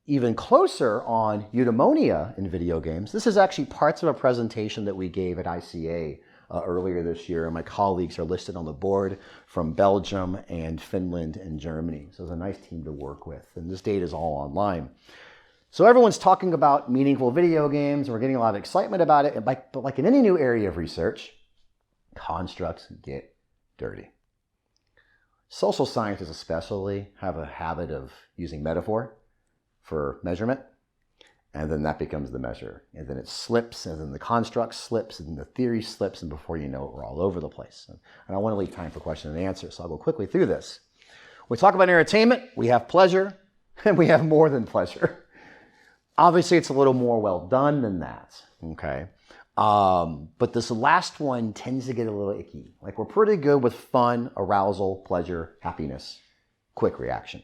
even closer on eudaimonia in video games. This is actually parts of a presentation that we gave at ICA earlier this year. And my colleagues are listed on the board from Belgium and Finland and Germany. So it's a nice team to work with. And this data is all online. So everyone's talking about meaningful video games. And we're getting a lot of excitement about it. But like in any new area of research, constructs get dirty. Social scientists especially have a habit of using metaphor for measurement, and then that becomes the measure. And then it slips, and then the construct slips, and the theory slips, and before you know it, we're all over the place. And I want to leave time for question and answer, so I'll go quickly through this. When we talk about entertainment, we have pleasure, and we have more than pleasure. Obviously, it's a little more well done than that, okay? But this last one tends to get a little icky. Like, we're pretty good with fun, arousal, pleasure, happiness, quick reaction.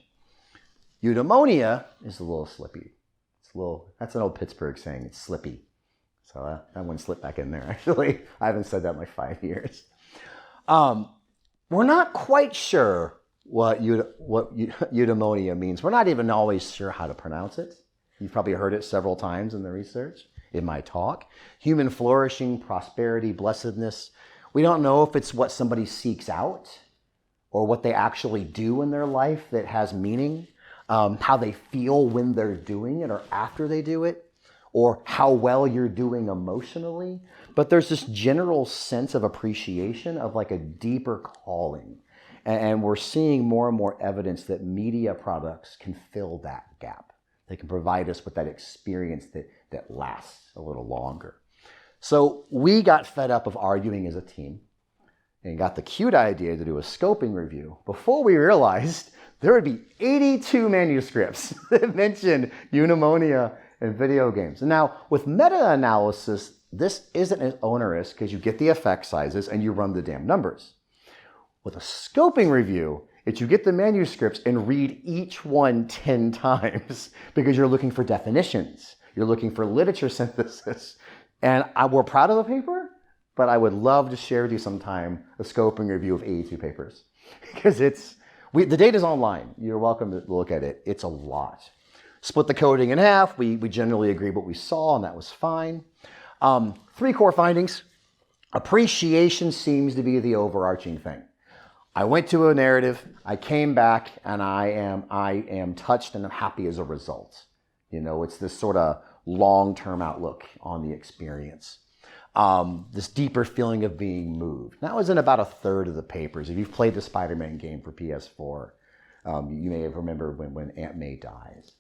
Eudaimonia is a little slippy. It's a little, that's an old Pittsburgh saying, it's slippy. So that one slipped back in there, actually. I haven't said that in like 5 years. We're not quite sure what eudaimonia means. We're not even always sure how to pronounce it. You've probably heard it several times in the research, in my talk. Human flourishing, prosperity, blessedness. We don't know if it's what somebody seeks out or what they actually do in their life that has meaning, how they feel when they're doing it or after they do it, or how well you're doing emotionally. But there's this general sense of appreciation of like a deeper calling. And we're seeing more and more evidence that media products can fill that gap. They can provide us with that experience that lasts a little longer. So we got fed up of arguing as a team and got the cute idea to do a scoping review before we realized there would be 82 manuscripts that mentioned eudaimonia in video games. And now with meta-analysis, this isn't as onerous because you get the effect sizes and you run the damn numbers. With a scoping review, it's you get the manuscripts and read each one 10 times because you're looking for definitions. You're looking for literature synthesis. And we're proud of the paper, but I would love to share with you sometime a scoping review of 82 papers because the data's online. You're welcome to look at it. It's a lot. Split the coding in half. We generally agree what we saw, and that was fine. 3 core findings. Appreciation seems to be the overarching thing. I went to a narrative, I came back, and I am touched and I'm happy as a result. You know, it's this sort of long-term outlook on the experience. This deeper feeling of being moved. That was in about a third of the papers. If you've played the Spider-Man game for PS4, you may have remembered when Aunt May dies.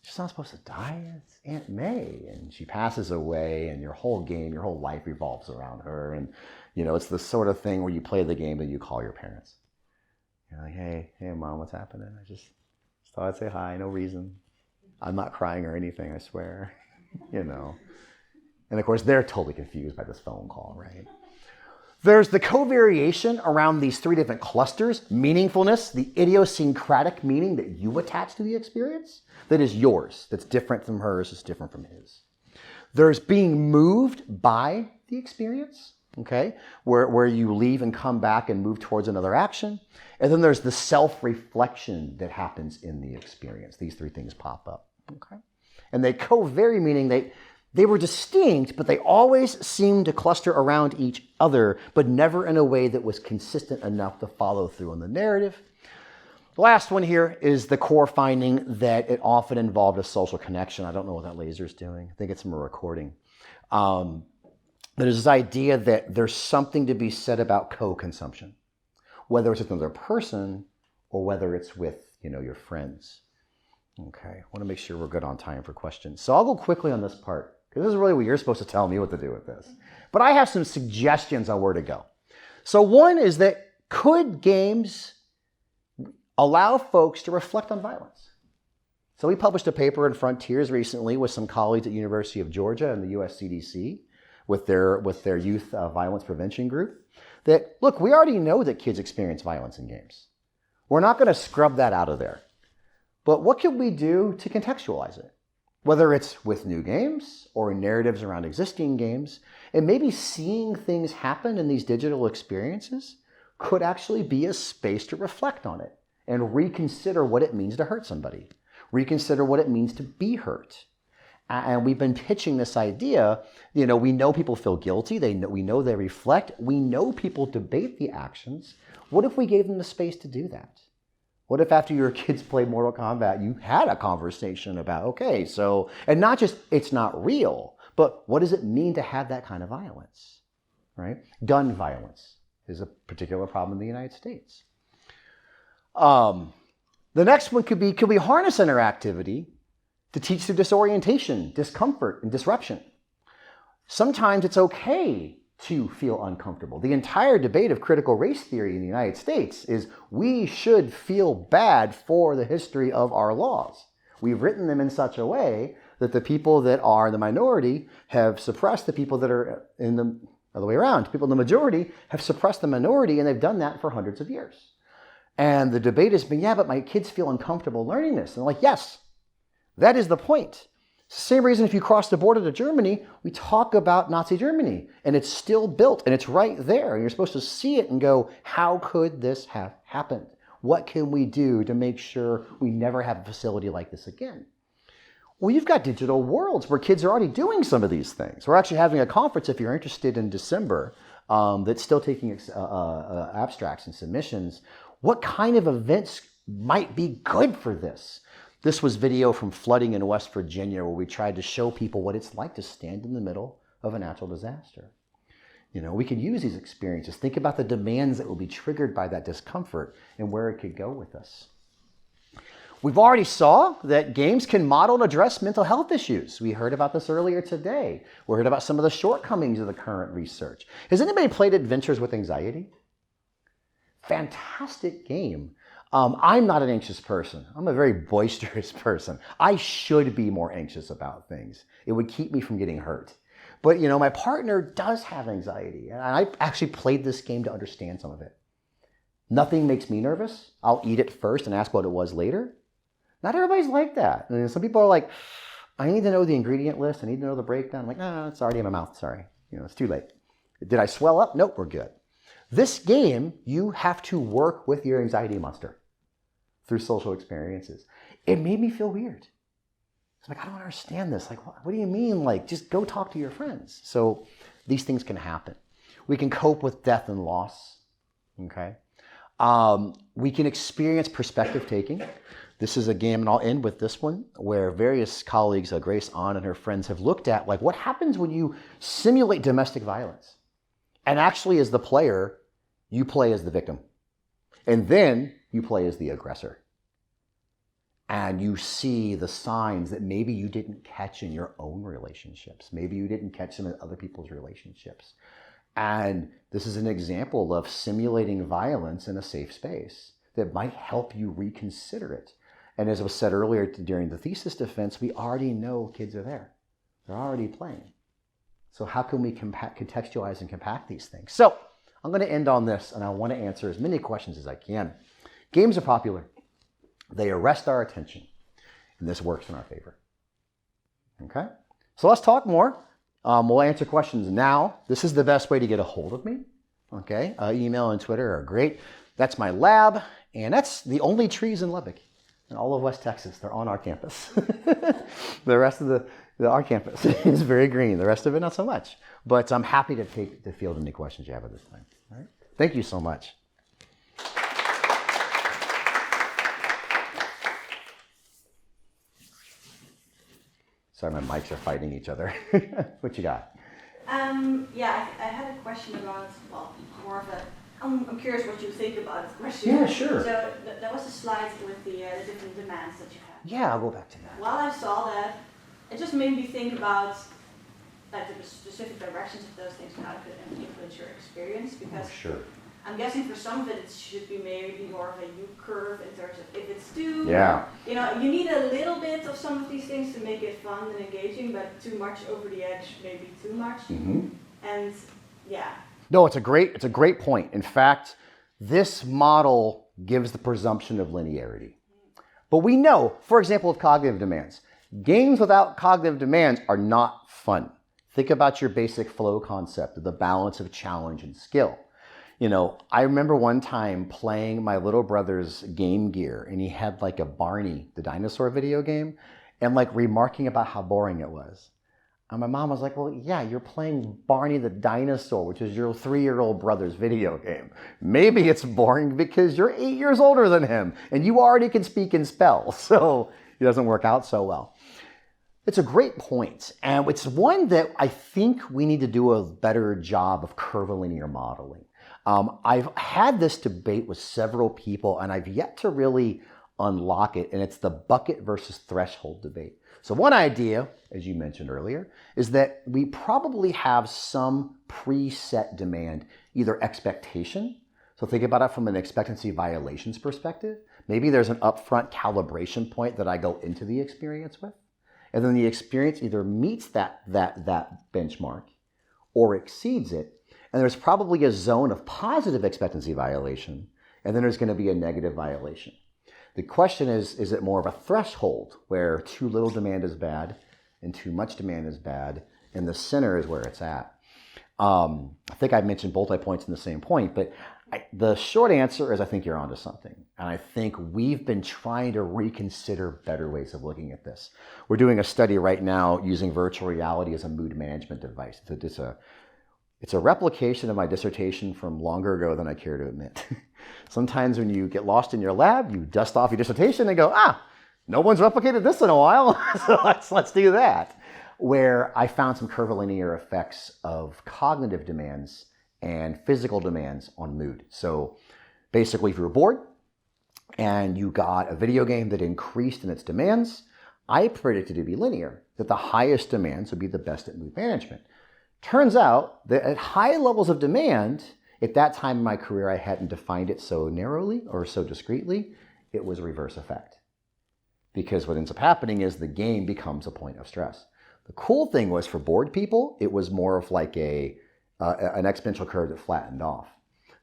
She's not supposed to die, it's Aunt May, and she passes away, and your whole game, your whole life revolves around her, and you know, it's the sort of thing where you play the game and you call your parents. You're like, hey, Mom, what's happening? I just thought I'd say hi, no reason. I'm not crying or anything, I swear. You know. And of course, they're totally confused by this phone call, right? There's the covariation around these 3 different clusters, meaningfulness, the idiosyncratic meaning that you attach to the experience, that is yours, that's different from hers, it's different from his. There's being moved by the experience. Okay, where you leave and come back and move towards another action. And then there's the self-reflection that happens in the experience. These 3 things pop up. Okay, and they co-vary, meaning they were distinct, but they always seemed to cluster around each other, but never in a way that was consistent enough to follow through on the narrative. The last one here is the core finding that it often involved a social connection. I don't know what that laser's doing. I think it's from a recording. There's this idea that there's something to be said about co-consumption, whether it's with another person or whether it's with, your friends. Okay, I want to make sure we're good on time for questions. So I'll go quickly on this part, because this is really what you're supposed to tell me what to do with this. But I have some suggestions on where to go. So one is that could games allow folks to reflect on violence? So we published a paper in Frontiers recently with some colleagues at University of Georgia and the US CDC with their youth violence prevention group that, look, we already know that kids experience violence in games. We're not going to scrub that out of there. But what can we do to contextualize it? Whether it's with new games or narratives around existing games, and maybe seeing things happen in these digital experiences could actually be a space to reflect on it and reconsider what it means to hurt somebody, reconsider what it means to be hurt. And we've been pitching this idea, we know people feel guilty, we know they reflect, we know people debate the actions. What if we gave them the space to do that? What if after your kids played Mortal Kombat, you had a conversation about, okay, so, and not just it's not real, but what does it mean to have that kind of violence, right? Gun violence is a particular problem in the United States. The next one could we harness interactivity to teach through disorientation, discomfort, and disruption? Sometimes it's okay to feel uncomfortable. The entire debate of critical race theory in the United States is we should feel bad for the history of our laws. We've written them in such a way that the people that are the minority have suppressed the people that are in the other way around. People in the majority have suppressed the minority, and they've done that for hundreds of years. And the debate has been, yeah, but my kids feel uncomfortable learning this. And I'm like, yes, that is the point. It's the same reason if you cross the border to Germany, we talk about Nazi Germany, and it's still built, and it's right there. And you're supposed to see it and go, how could this have happened? What can we do to make sure we never have a facility like this again? Well, you've got digital worlds where kids are already doing some of these things. We're actually having a conference, if you're interested, in December, that's still taking abstracts and submissions. What kind of events might be good for this? This was video from flooding in West Virginia where we tried to show people what it's like to stand in the middle of a natural disaster. We could use these experiences. Think about the demands that will be triggered by that discomfort and where it could go with us. We've already saw that games can model and address mental health issues. We heard about this earlier today. We heard about some of the shortcomings of the current research. Has anybody played Adventures with Anxiety? Fantastic game. I'm not an anxious person. I'm a very boisterous person. I should be more anxious about things. It would keep me from getting hurt. But, my partner does have anxiety, and I actually played this game to understand some of it. Nothing makes me nervous. I'll eat it first and ask what it was later. Not everybody's like that. Some people are like, I need to know the ingredient list. I need to know the breakdown. I'm like, no, it's already in my mouth. Sorry. It's too late. Did I swell up? Nope, we're good. This game, you have to work with your anxiety monster through social experiences. It made me feel weird. It's like, I don't understand this. Like, what do you mean? Like, just go talk to your friends. So these things can happen. We can cope with death and loss, okay? We can experience perspective taking. This is a game, and I'll end with this one, where various colleagues, Grace Ahn and her friends, have looked at, like, what happens when you simulate domestic violence? And actually, as the player, you play as the victim. And then you play as the aggressor. And you see the signs that maybe you didn't catch in your own relationships. Maybe you didn't catch them in other people's relationships. And this is an example of simulating violence in a safe space that might help you reconsider it. And as was said earlier during the thesis defense, we already know kids are there. They're already playing. So how can we contextualize and compact these things? So I'm going to end on this, and I want to answer as many questions as I can. Games are popular. They arrest our attention, and this works in our favor. Okay? So let's talk more. We'll answer questions now. This is the best way to get a hold of me. Okay? Email and Twitter are great. That's my lab, and that's the only trees in Lubbock in all of West Texas. They're on our campus. The rest of our campus is very green. The rest of it, not so much. But I'm happy to field any questions you have at this time. All right? Thank you so much. Sorry, my mics are fighting each other. What you got? I had a question about, more of a I'm curious what you think about the question. Yeah, sure. So that was a slide with the different demands that you have. Yeah, I'll go back to that. While I saw that, it just made me think about like the specific directions of those things and how it could influence your experience. Because Sure. I'm guessing for some of it, it should be maybe more of a U-curve in terms of if it's too, you need a little bit of some of these things to make it fun and engaging, but too much over the edge, maybe too much. Mm-hmm. And yeah. No, it's a great point. In fact, this model gives the presumption of linearity. But we know, for example, with cognitive demands, games without cognitive demands are not fun. Think about your basic flow concept of the balance of challenge and skill. I remember one time playing my little brother's Game Gear, and he had like a Barney, the dinosaur video game, and like remarking about how boring it was. And my mom was like, well, yeah, you're playing Barney the dinosaur, which is your 3-year-old brother's video game. Maybe it's boring because you're 8 years older than him, and you already can speak and spell, so it doesn't work out so well. It's a great point, and it's one that I think we need to do a better job of curvilinear modeling. I've had this debate with several people, and I've yet to really unlock it, and it's the bucket versus threshold debate. So one idea, as you mentioned earlier, is that we probably have some preset demand, either expectation. So think about it from an expectancy violations perspective. Maybe there's an upfront calibration point that I go into the experience with. And then the experience either meets that benchmark or exceeds it. And there's probably a zone of positive expectancy violation. And then there's going to be a negative violation. The question is it more of a threshold where too little demand is bad and too much demand is bad, and the center is where it's at? I think I mentioned both my points in the same point, but the short answer is I think you're onto something. And I think we've been trying to reconsider better ways of looking at this. We're doing a study right now using virtual reality as a mood management device. It's a replication of my dissertation from longer ago than I care to admit. Sometimes when you get lost in your lab, you dust off your dissertation and go, no one's replicated this in a while, so let's do that. Where I found some curvilinear effects of cognitive demands and physical demands on mood. So basically, if you were bored and you got a video game that increased in its demands, I predicted it to be linear, that the highest demands would be the best at mood management. Turns out that at high levels of demand, at that time in my career, I hadn't defined it so narrowly or so discreetly, it was a reverse effect. Because what ends up happening is the game becomes a point of stress. The cool thing was for bored people, it was more of like an exponential curve that flattened off.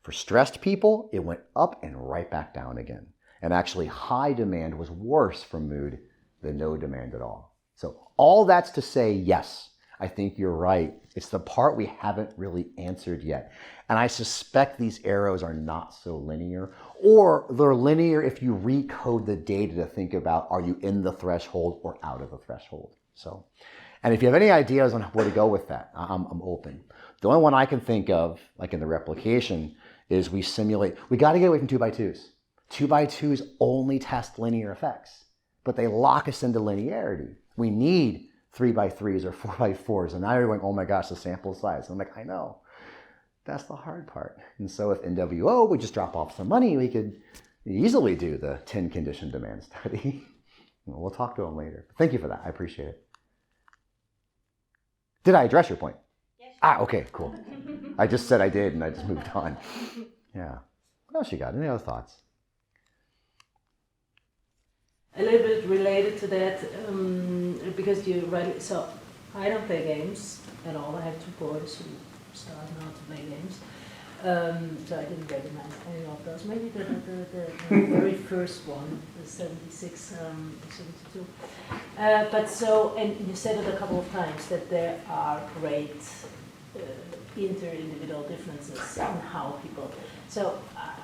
For stressed people, it went up and right back down again. And actually high demand was worse for mood than no demand at all. So all that's to say, yes, I think you're right. It's the part we haven't really answered yet. And I suspect these arrows are not so linear, or they're linear if you recode the data to think about, are you in the threshold or out of the threshold? So, and if you have any ideas on where to go with that, I'm open. The only one I can think of, like in the replication, is we got to get away from 2x2s. 2x2s only test linear effects, but they lock us into linearity. We need 3x3s or 4x4s, and now you're going, oh my gosh, the sample size. I'm like, I know. That's the hard part. And so if NWO would just drop off some money, we could easily do the 10 condition demand study. We'll talk to them later. Thank you for that. I appreciate it. Did I address your point? Yes. Okay, cool. I just said I did, and I just moved on. Yeah. What else you got? Any other thoughts? A little bit related to that, because you rightly, so I don't play games at all. I have 2 boys who start now to play games. So I didn't recognize any of those. Maybe the very first one, the 76, 72. But so, and you said it a couple of times, that there are great inter-individual differences in how people. So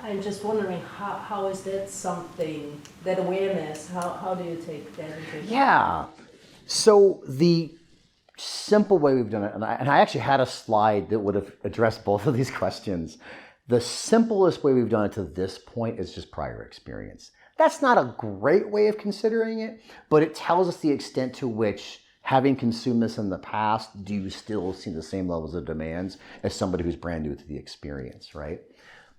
I'm just wondering, how is that something, that awareness, how do you take that into account? Yeah. So the simple way we've done it, and I actually had a slide that would have addressed both of these questions. The simplest way we've done it to this point is just prior experience. That's not a great way of considering it, but it tells us the extent to which, having consumed this in the past, do you still see the same levels of demands as somebody who's brand new to the experience, right?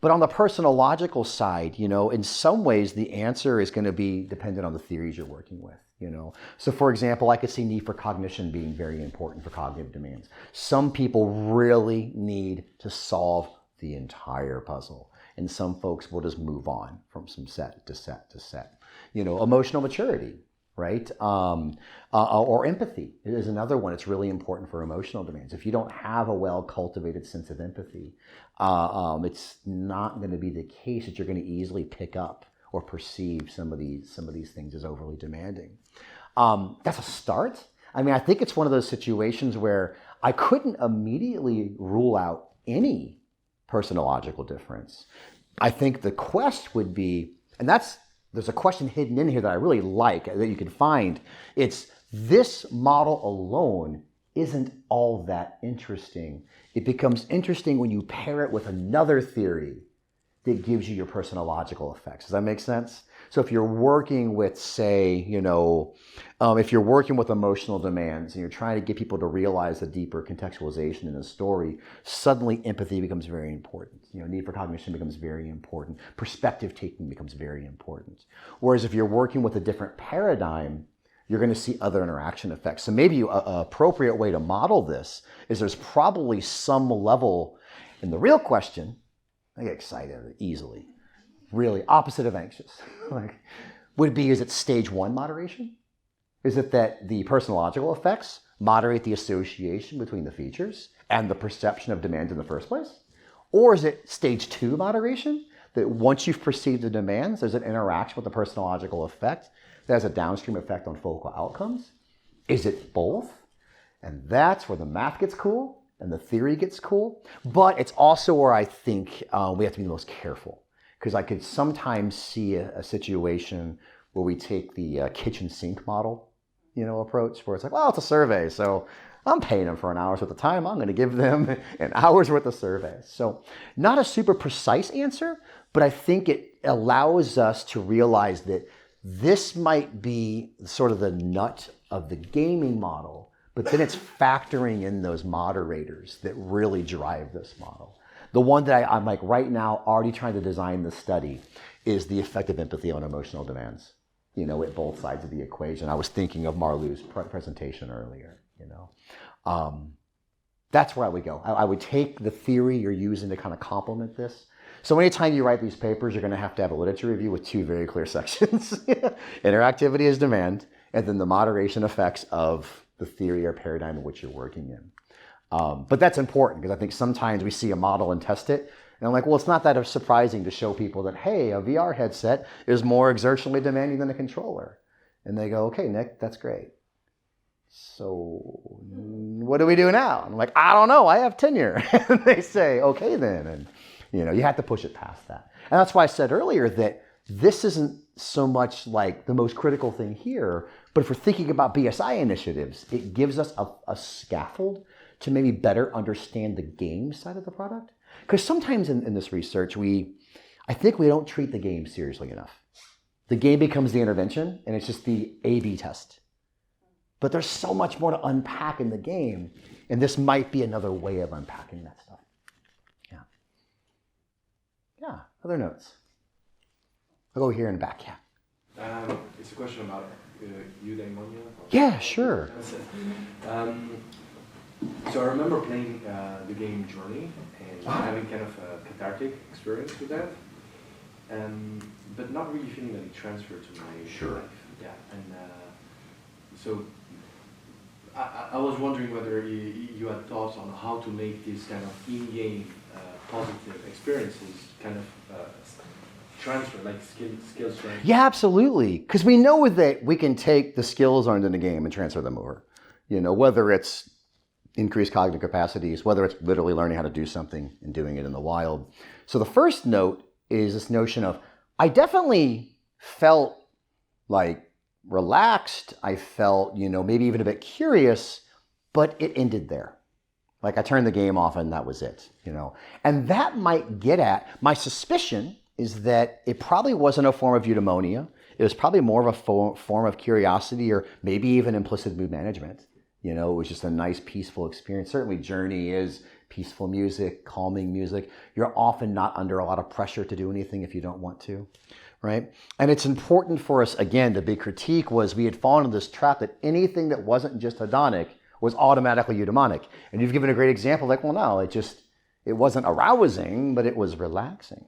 But on the personological side, in some ways, the answer is going to be dependent on the theories you're working with. So for example, I could see need for cognition being very important for cognitive demands. Some people really need to solve the entire puzzle, and some folks will just move on from some set to set to set. Emotional maturity, right? Or empathy is another one. It's really important for emotional demands. If you don't have a well-cultivated sense of empathy, it's not going to be the case that you're going to easily pick up or perceive some of these things as overly demanding. That's a start. I think it's one of those situations where I couldn't immediately rule out any personological difference. I think the quest would be, and there's a question hidden in here that I really like that you can find. It's this model alone isn't all that interesting. It becomes interesting when you pair it with another theory that gives you your personological effects. Does that make sense? So if you're working with, say, if you're working with emotional demands and you're trying to get people to realize the deeper contextualization in a story, suddenly empathy becomes very important. Need for cognition becomes very important. Perspective taking becomes very important. Whereas if you're working with a different paradigm, you're going to see other interaction effects. So maybe an appropriate way to model this is there's probably some level, in the real question, I get excited easily, really opposite of anxious, would be, is it stage 1 moderation? Is it that the personological effects moderate the association between the features and the perception of demand in the first place? Or is it stage 2 moderation, that once you've perceived the demands, there's an interaction with the personological effect that has a downstream effect on focal outcomes? Is it both? And that's where the math gets cool and the theory gets cool. But it's also where I think we have to be the most careful, because I could sometimes see a situation where we take the kitchen sink model, approach, where it's like, well, it's a survey, so I'm paying them for an hour's worth of time. I'm going to give them an hour's worth of survey. So not a super precise answer, but I think it allows us to realize that this might be sort of the nut of the gaming model, but then it's factoring in those moderators that really drive this model. The one that I'm like right now already trying to design the study is the effect of empathy on emotional demands, at both sides of the equation. I was thinking of Marlou's presentation earlier, That's where I would go. I would take the theory you're using to kind of complement this. So anytime you write these papers, you're going to have a literature review with 2 very clear sections. Interactivity as demand, and then the moderation effects of the theory or paradigm in which you're working in. But that's important, because I think sometimes we see a model and test it, and I'm like, well, it's not that surprising to show people that, hey, a VR headset is more exertionally demanding than a controller. And they go, okay, Nick, that's great. So what do we do now? And I'm like, I don't know, I have tenure. And they say, okay then. And you have to push it past that. And that's why I said earlier that this isn't so much like the most critical thing here, but if we're thinking about BSI initiatives, it gives us a scaffold to maybe better understand the game side of the product. Because sometimes in this research, I think we don't treat the game seriously enough. The game becomes the intervention, and it's just the A/B test. But there's so much more to unpack in the game, and this might be another way of unpacking that stuff. Yeah, other notes? I'll go here in the back, yeah. It's a question about eudaimonia. Yeah, sure. So I remember playing the game Journey and having kind of a cathartic experience with that, but not really feeling that it transferred to my life. Yeah, and so I was wondering whether you had thoughts on how to make these kind of in-game positive experiences kind of transfer, like skills transfer. Yeah, absolutely. Because we know that we can take the skills learned in the game and transfer them over. Whether it's increased cognitive capacities, whether it's literally learning how to do something and doing it in the wild. So the first note is this notion of, I definitely felt like relaxed. I felt, maybe even a bit curious, but it ended there. Like I turned the game off and that was it, And that might get at, my suspicion is that it probably wasn't a form of eudaimonia. It was probably more of a form of curiosity, or maybe even implicit mood management. You know, it was just a nice, peaceful experience. Certainly Journey is peaceful music, calming music. You're often not under a lot of pressure to do anything if you don't want to, right? And it's important for us, again, the big critique was we had fallen into this trap that anything that wasn't just hedonic was automatically eudaimonic. And you've given a great example, like, well, no, it wasn't arousing, but it was relaxing.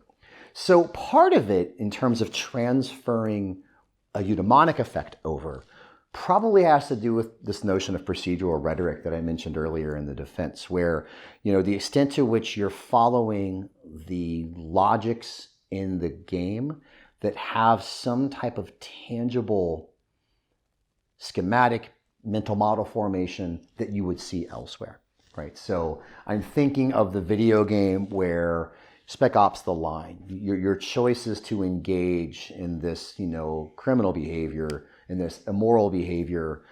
So part of it, in terms of transferring a eudaimonic effect over, probably has to do with this notion of procedural rhetoric that I mentioned earlier in the defense, where, you know, the extent to which you're following the logics in the game that have some type of tangible schematic mental model formation that you would see elsewhere, right? So I'm thinking of the video game where Spec Ops: The Line, your choices to engage in this, you know, criminal behavior, in this immoral behavior,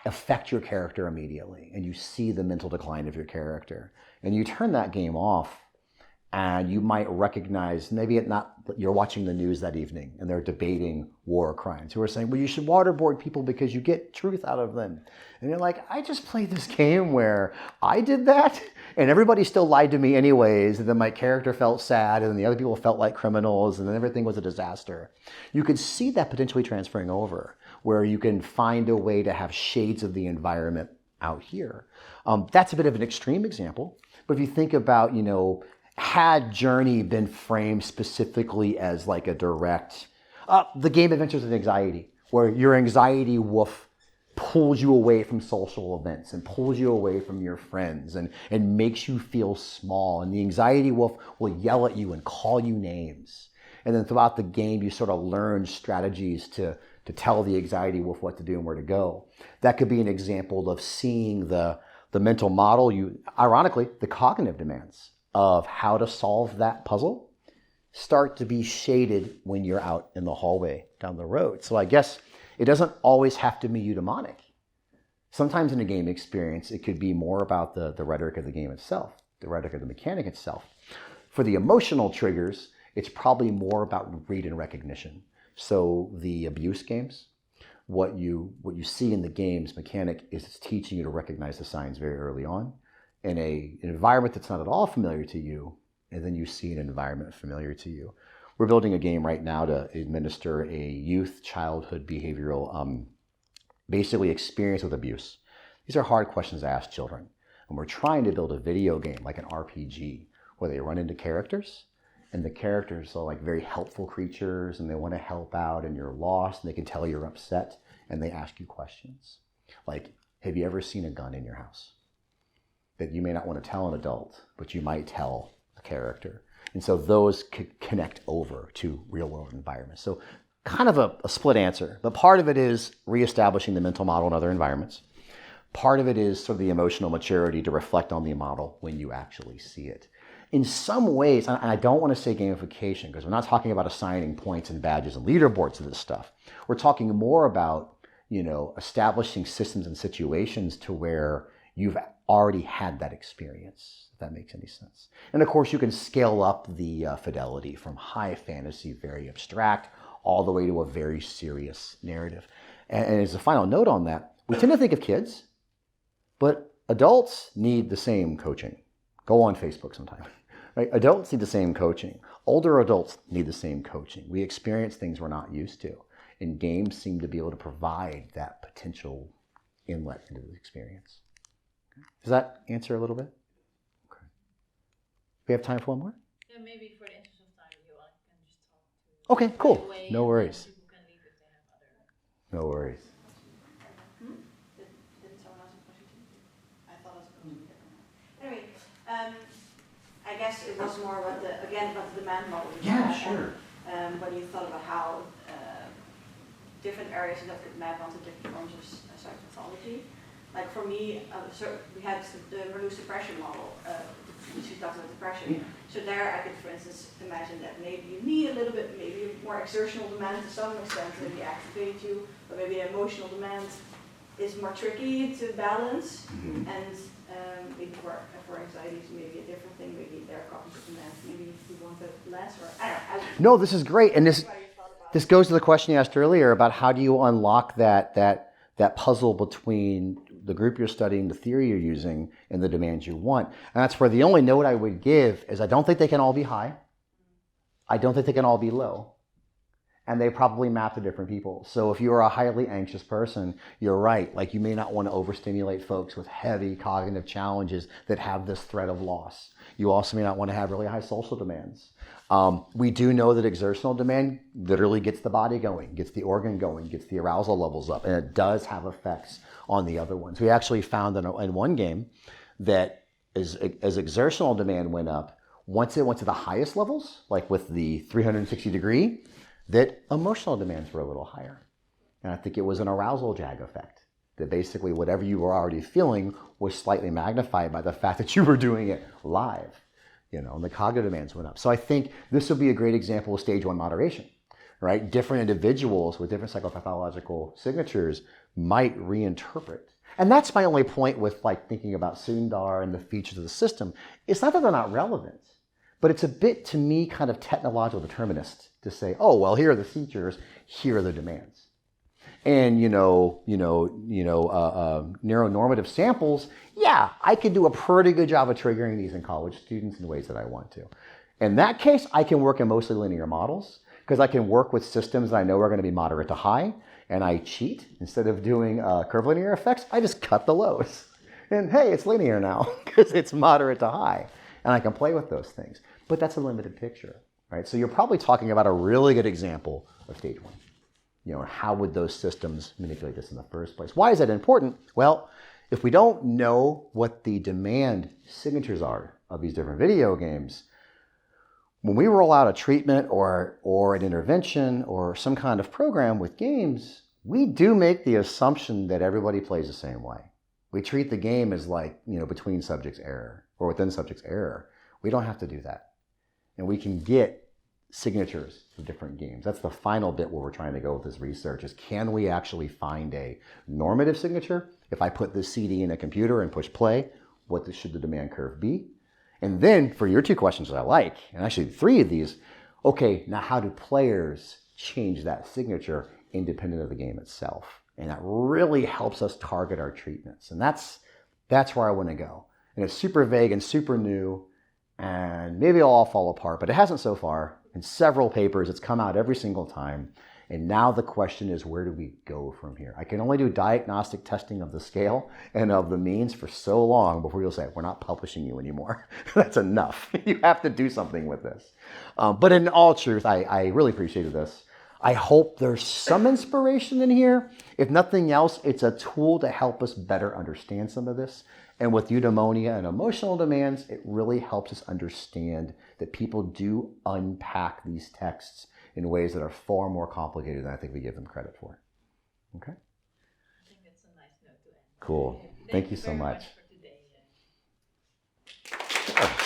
affect your character immediately, and you see the mental decline of your character. And you turn that game off, and you might recognize, maybe you're watching the news that evening, and they're debating war crimes, who are saying, well, you should waterboard people because you get truth out of them. And you're like, I just played this game where I did that, and everybody still lied to me anyways, and then my character felt sad, and then the other people felt like criminals, and then everything was a disaster. You could see that potentially transferring over, where you can find a way to have shades of the environment out here. That's a bit of an extreme example, but if you think about, you know, had Journey been framed specifically as like a direct, the game Adventures of Anxiety, where your anxiety wolf pulls you away from social events and pulls you away from your friends and makes you feel small. And the anxiety wolf will yell at you and call you names. And then throughout the game, you sort of learn strategies to tell the anxiety wolf what to do and where to go. That could be an example of seeing the mental model, ironically, the cognitive demands of how to solve that puzzle start to be shaded when you're out in the hallway down the road. So I guess it doesn't always have to be eudaimonic. Sometimes in a game experience, it could be more about the rhetoric of the game itself, the rhetoric of the mechanic itself. For the emotional triggers, it's probably more about read and recognition. So the abuse games, what you see in the game's mechanic is it's teaching you to recognize the signs very early on in an environment that's not at all familiar to you, and then you see an environment familiar to you. We're building a game right now to administer a youth childhood behavioral basically experience with abuse. These are hard questions to ask children. And we're trying to build a video game, like an RPG, where they run into characters, and the characters are like very helpful creatures, and they want to help out, and you're lost, and they can tell you're upset, and they ask you questions. Like, have you ever seen a gun in your house? That you may not want to tell an adult, but you might tell a character. And so those could connect over to real world environments. So kind of a split answer, but part of it is reestablishing the mental model in other environments. Part of it is sort of the emotional maturity to reflect on the model when you actually see it. In some ways, and I don't want to say gamification, because we're not talking about assigning points and badges and leaderboards to this stuff. We're talking more about, you know, establishing systems and situations to where you've already had that experience, if that makes any sense. And of course, you can scale up the fidelity from high fantasy, very abstract, all the way to a very serious narrative. And as a final note on that, we tend to think of kids, but adults need the same coaching. Go on Facebook sometime. Right? Adults need the same coaching. Older adults need the same coaching. We experience things we're not used to, and games seem to be able to provide that potential inlet into the experience. Does that answer a little bit? Okay. We have time for one more? Yeah, maybe for the interest of time, you all can just talk to. Okay, cool. No worries. People can leave if they have other. No worries. Did someone else have a question too? I thought I was going to do. Anyway, I guess it was more about the demand model. Yeah, sure. And when you thought about how different areas that could map onto different forms of psychopathology. Like for me, we had the Marlou suppression model, which we talked about depression. Yeah. So there I could, for instance, imagine that maybe you need a little bit, maybe more exertional demand to some extent to maybe activate you, but maybe emotional demand is more tricky to balance. Mm-hmm. And maybe for anxiety it's maybe a different thing, maybe their cognitive demand, maybe you want it less, or I don't know. No, this is great. And this goes to the question you asked earlier about how do you unlock that puzzle between the group you're studying, the theory you're using, and the demands you want. And that's where the only note I would give is I don't think they can all be high. I don't think they can all be low. And they probably map to different people. So if you're a highly anxious person, you're right. Like, you may not want to overstimulate folks with heavy cognitive challenges that have this threat of loss. You also may not want to have really high social demands. We do know that exertional demand literally gets the body going, gets the organ going, gets the arousal levels up, and it does have effects on the other ones. We actually found in one game that as exertional demand went up, once it went to the highest levels, like with the 360 degree, that emotional demands were a little higher. And I think it was an arousal jag effect, that basically whatever you were already feeling was slightly magnified by the fact that you were doing it live, and the cognitive demands went up. So I think this would be a great example of stage 1 moderation, right? Different individuals with different psychopathological signatures might reinterpret. And that's my only point with thinking about Sundar and the features of the system. It's not that they're not relevant, but it's a bit, to me, kind of technological determinist to say, oh, well, here are the features, here are the demands. And, neuronormative samples, yeah, I could do a pretty good job of triggering these in college students in ways that I want to. In that case, I can work in mostly linear models because I can work with systems that I know are going to be moderate to high, and I cheat. Instead of doing curvilinear effects, I just cut the lows. And hey, it's linear now because it's moderate to high. And I can play with those things. But that's a limited picture, right? So you're probably talking about a really good example of stage 1. How would those systems manipulate this in the first place? Why is that important? Well, if we don't know what the demand signatures are of these different video games, when we roll out a treatment or an intervention or some kind of program with games, we do make the assumption that everybody plays the same way. We treat the game as between subjects error or within subjects error. We don't have to do that. And we can get signatures of different games. That's the final bit where we're trying to go with this research, is can we actually find a normative signature? If I put this CD in a computer and push play, what should the demand curve be? And then for your 2 questions that I like, and actually 3 of these, okay, now how do players change that signature independent of the game itself? And that really helps us target our treatments. And that's where I want to go. And it's super vague and super new, and maybe it'll all fall apart, but it hasn't so far. In several papers, it's come out every single time. And now the question is, where do we go from here? I can only do diagnostic testing of the scale and of the means for so long before you'll say, we're not publishing you anymore. That's enough. You have to do something with this. But in all truth, I really appreciated this. I hope there's some inspiration in here. If nothing else, it's a tool to help us better understand some of this. And with eudaimonia and emotional demands, it really helps us understand that people do unpack these texts in ways that are far more complicated than I think we give them credit for. Okay? I think that's a nice note to end. Cool. Thank you so much. For today.